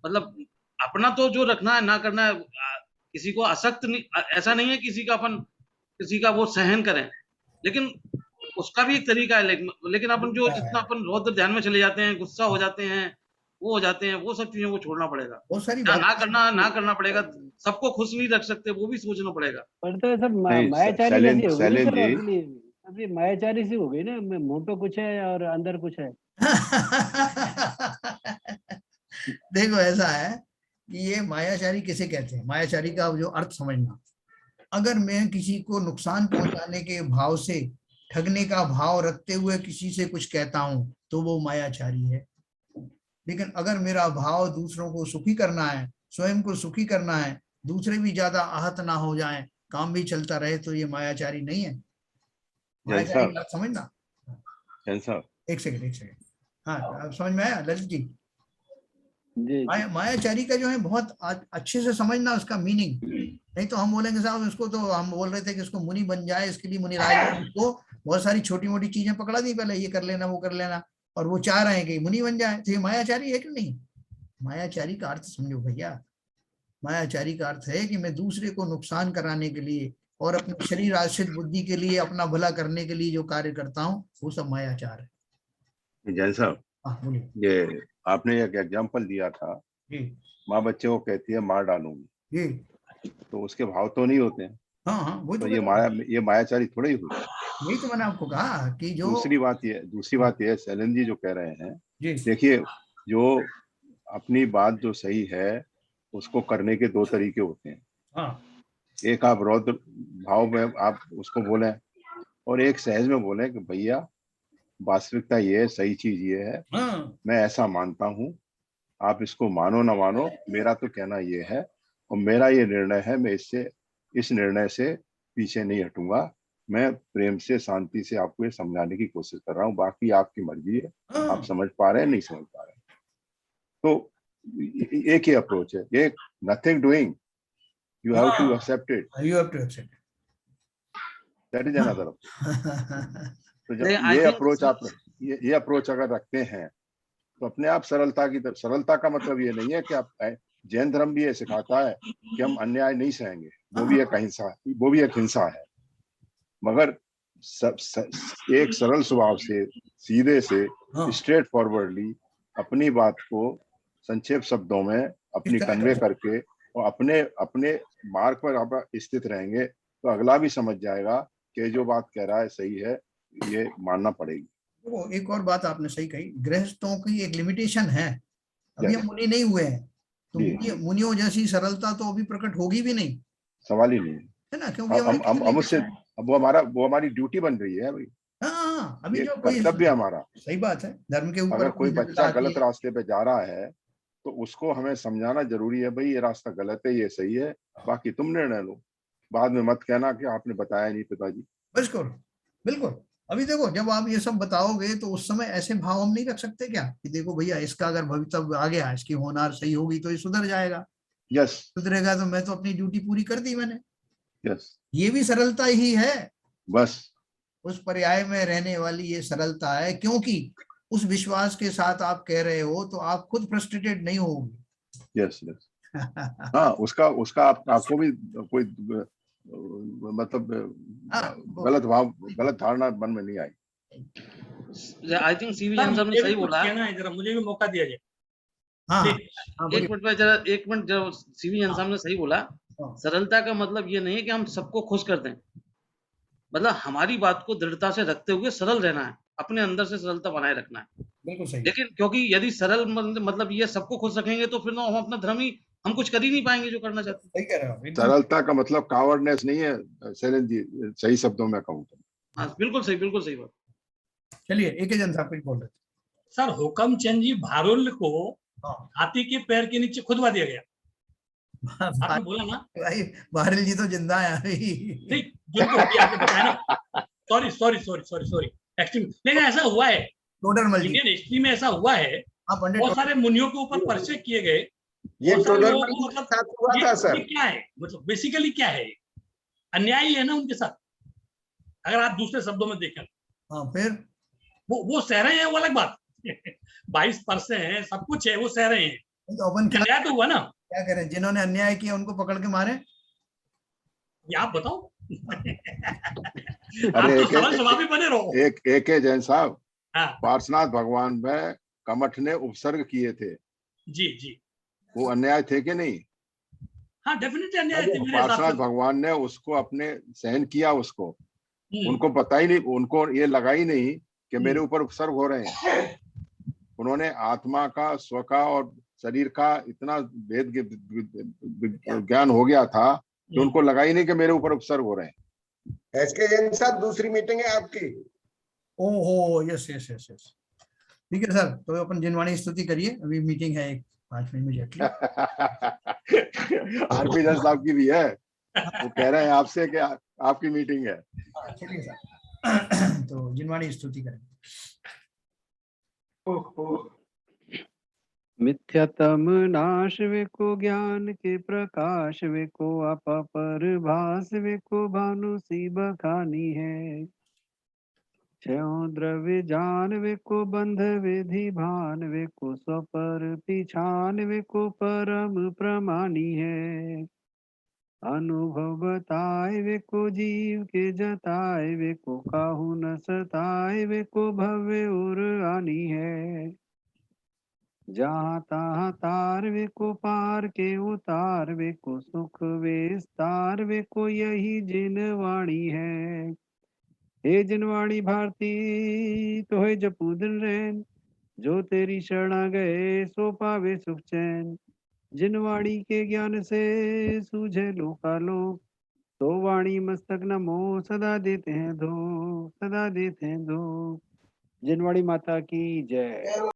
मतलब अपना तो जो रखना है ना करना है, किसी को आसक्त नहीं, ऐसा नहीं है किसी का वो सहन करें, लेकिन उसका भी एक तरीका है। लेकिन अपन जो जितना अपन रौद्र ध्यान में चले जाते हैं, गुस्सा हो जाते हैं, वो हो जाते हैं, वो सब चीजों को छोड़ना पड़ेगा। बहुत सारी या बात ना करना पड़ेगा, सबको खुश नहीं रख सकते, वो भी सोचना पड़ेगा। पर तो सर नहीं, मायाचारी जैसी हो गई शैलेंद्र सर, जी, अभी मायाचारी सी हो गई ना, मुंह पे कुछ है और अंदर कुछ है। देखो ऐसा है कि ये मायाचारी किसे कहते हैं? मायाचारी का जो अर्थ समझना, अगर मैं किसी को नुकसान पहुंचाने के भाव से, ठगने का भाव रखते हुए किसी से कुछ कहता हूं, तो वो मायाचारी है। लेकिन अगर मेरा भाव दूसरों को सुखी करना है, स्वयं को सुखी करना है, दूसरे भी ज्यादा आहत ना हो जाएं, काम भी चलता रहे, तो ये मायाचारी नहीं है। मायाचारी का अर्थ समझना। जैन साहब, एक सेकंड हाँ, आप समझ में आया ललित जी? जी मायाचारी का जो है बहुत अच्छे से समझना उसका मीनिंग, नहीं तो हम बोलेंगे साहब इसको, तो हम बोल रहे थे कि इसको मुनि बन जाए, इसके लिए मुनिराज ने उसको बहुत सारी छोटी मोटी चीजें पकड़ा दी, पहले ये कर लेना वो कर लेना, और वो चाह रहे हैं कि मुनि बन जाए, तो ये मायाचारी है कि नहीं? मायाचारी का अर्थ समझो भैया, मायाचारी का अर्थ है कि मैं दूसरे को नुकसान कराने के लिए और अपने शरीर आश्रित बुद्धि के लिए, अपना भला करने के लिए जो कार्य करता हूँ वो सब मायाचार है। जैन साहब, हाँ बोलिए। ये आपने एक एग्जांपल दिया था, जी माँ बच्चे को कहती है मार डालूंगी, जी तो उसके भाव तो नहीं होते हैं, हाँ हाँ वही तो तो ये मायाचारी थोड़ा ही हुई। यही तो मैंने आपको कहा कि जो दूसरी बात ये शैलेंद्र जी जो कह रहे हैं, जी देखिए जो अपनी बात जो सही है उसको करने के दो तरीके होते हैं। हाँ एक आप रौद्र भाव में आप उसको बोलें, और एक सहज में बोलें कि भैया वास्तविकता ये है, सही चीज ये है, हाँ मैं ऐसा मानता हूँ, आप इसको मानो ना मानो, मेरा तो कहना ये है और मेरा ये निर्णय है, मैं इस निर्णय से पीछे नहीं हटूंगा, मैं प्रेम से शांति से आपको ये समझाने की कोशिश कर रहा हूँ, बाकी आपकी मर्जी है, आप हाँ समझ पा रहे हैं नहीं समझ पा रहे हैं। तो एक ही अप्रोच है, ये nothing doing, you have to accept it, you have to accept that is another. तो जब I ये think अप्रोच आप ये अप्रोच अगर रखते हैं तो अपने आप सरलता का मतलब ये नहीं है कि आप, जैन धर्म भी ये सिखाता है कि हम अन्याय नहीं सहेंगे, वो भी एक हिंसा है, मगर एक सरल स्वभाव से, सीधे से, हाँ स्ट्रेट फॉरवर्डली अपनी बात को संक्षेप शब्दों में अपनी कन्वे करके और अपने मार्ग पर आप स्थित रहेंगे तो अगला भी समझ जाएगा कि जो बात कह रहा है सही है, ये मानना पड़ेगी। वो एक और बात आपने सही कही, गृहस्थों की एक लिमिटेशन है, अभी हम Yes. मुनि नहीं हुए हैं, तो जी। मुनियों जैसी सरलता तो अभी प्रकट होगी भी नहीं, सवाल ही नहीं है, है ना, क्योंकि हमारे कितने हम उससे, अब वो हमारी ड्यूटी बन रही है भाई, हाँ अभी ये जो कोई कर्तव्य हमारा। सही बात है, धर्म के ऊपर अगर कोई कोई बच्चा आती गलत है। रास्ते पे जा रहा है तो उसको हमें समझाना जरूरी है, भाई ये रास्ता गलत है, ये सही है, बाकी तुम निर्णय लो, बाद में मत कहना कि आपने बताया नहीं पिताजी। बिल्कुल बिल्कुल, अभी देखो जब आप ये सब बताओगे तो उस समय ऐसे भाव हम नहीं रख सकते क्या कि देखो भैया इसका अगर भवितव्य आ गया, इसकी होनार सही होगी तो ये सुधर जाएगा, यस सुधरेगा तो मैं तो अपनी ड्यूटी पूरी कर दी मैंने, यस, ये भी सरलता ही है, बस उस पर्याय में रहने वाली ये सरलता है, क्योंकि उस विश्वास के साथ आप कह रहे हो तो आप खुद फ्रस्ट्रेटेड नहीं होगे। यस यस, हाँ उसका आपको भी कोई मतलब गलत धारणा मन में नहीं आई। आई थिंक सीवी जैन साहब ने सही बोला। कहना है, जरा मुझे भी मौका दिया जाए। हाँ एक मिनट में जरा, एक मिनट, जो सीवी जैन साहब ने सही बोला, सरलता का मतलब ये नहीं है कि हम सबको खुश कर दें, मतलब हमारी बात को दृढ़ता से रखते हुए सरल रहना है, अपने अंदर से सरलता बनाए रखना है। बिल्कुल सही, लेकिन क्योंकि यदि सरल मतलब ये सबको खुश रखेंगे तो फिर हम अपना धर्म ही हम कुछ कर ही नहीं पाएंगे जो करना चाहते हैं। सही कह रहे हो, एकदम सरलता का मतलब कावर्डनेस नहीं है शैलेंद्र जी, सही शब्दों में कहूँ तो। हाँ बिल्कुल सही बात। चलिए एक जन साहब कुछ बोल रहे थे। सर हुकम चंद जी भारुल को हाथी के पैर के नीचे खुदवा दिया गया, आपने बोला ना भाई बहरल जी तो जिंदा है अभी, नहीं जिनको अभी आपने बताया ना, सॉरी एक्चुअली, लेकिन ऐसा हुआ है टोडरमल जी, इंडियन हिस्ट्री में, ऐसा हुआ है, पंडित बहुत सारे मुनियों के ऊपर पर्चे किए गए, ये बहुत सारे लोगों टोडरमल को, के मतलब साथ हुआ था सर। ये क्या है, मतलब बेसिकली क्या है, अन्याय ही है ना उनके साथ, अगर आप दूसरे शब्दों में देखें। हाँ फिर वो सह रहे हैं, वो अलग बात 22 पर्से हैं, सब कुछ है, वो सह रहे हैं, तो अपन क्या अन्याय तो हुआ ना, क्या करें, जिन्होंने अन्याय किया उनको पकड़ के मारे, ये आप बताओ। आप अरे तो सरल स्वभावी बने रहो। एक जैन साहब, हाँ पार्श्वनाथ भगवान में कमठ ने उपसर्ग किए थे, जी वो अन्याय थे कि नहीं? हाँ डेफिनेटली अन्याय थे मेरे हिसाब पार्श्वनाथ से। भगवान ने उसको अपने सहन किया, उसको उनको पता ही नहीं, उनको ये लगा ही नहीं कि मेरे ऊपर उपसर्ग हो रहे हैं, उन्होंने आत्मा का, स्व का और शरीर का इतना भेद ज्ञान हो गया था कि उनको लगा ही नहीं कि मेरे ऊपर उपसर्ग हो रहे हैं। एसके जैन साहब दूसरी मीटिंग है आपकी। ओहो यस यस यस यस, ठीक है सर, तो अपन जिनवाणी स्तुति करिए, अभी मीटिंग है एक 5 मिनट में जाके। आरपी जैन साहब की भी है, वो कह रहे हैं आपसे कि आपकी मीटिंग है। चलिए सर, तो जिनवाणी स्तुति करें। मिथ्यातम नाश वे को ज्ञान के प्रकाश वे को आपा पर भास वे को भानु सी बखानी है। छयों द्रव्य जान वे को बंध विधि भान वे को स्वपर पिछान वे को परम प्रमानी है। अनुभव बताए वे को जीव के जताए वे को काहू न सताए वे को भव्य उर आनी है। जहाँ तहाँ तार वे को पार के उतार वे को सुख विस्तार वे को यही जिन वाणी है। हे जिनवाणी भारती तो है जपू दिन रैन जो तेरी शरणा गए सो पावे सुख चैन। जिनवाणी के ज्ञान से सूझे लोकालोक तो वाणी मस्तक नमो सदा देते हैं धो सदा देते हैं धो। जिनवाणी माता की जय।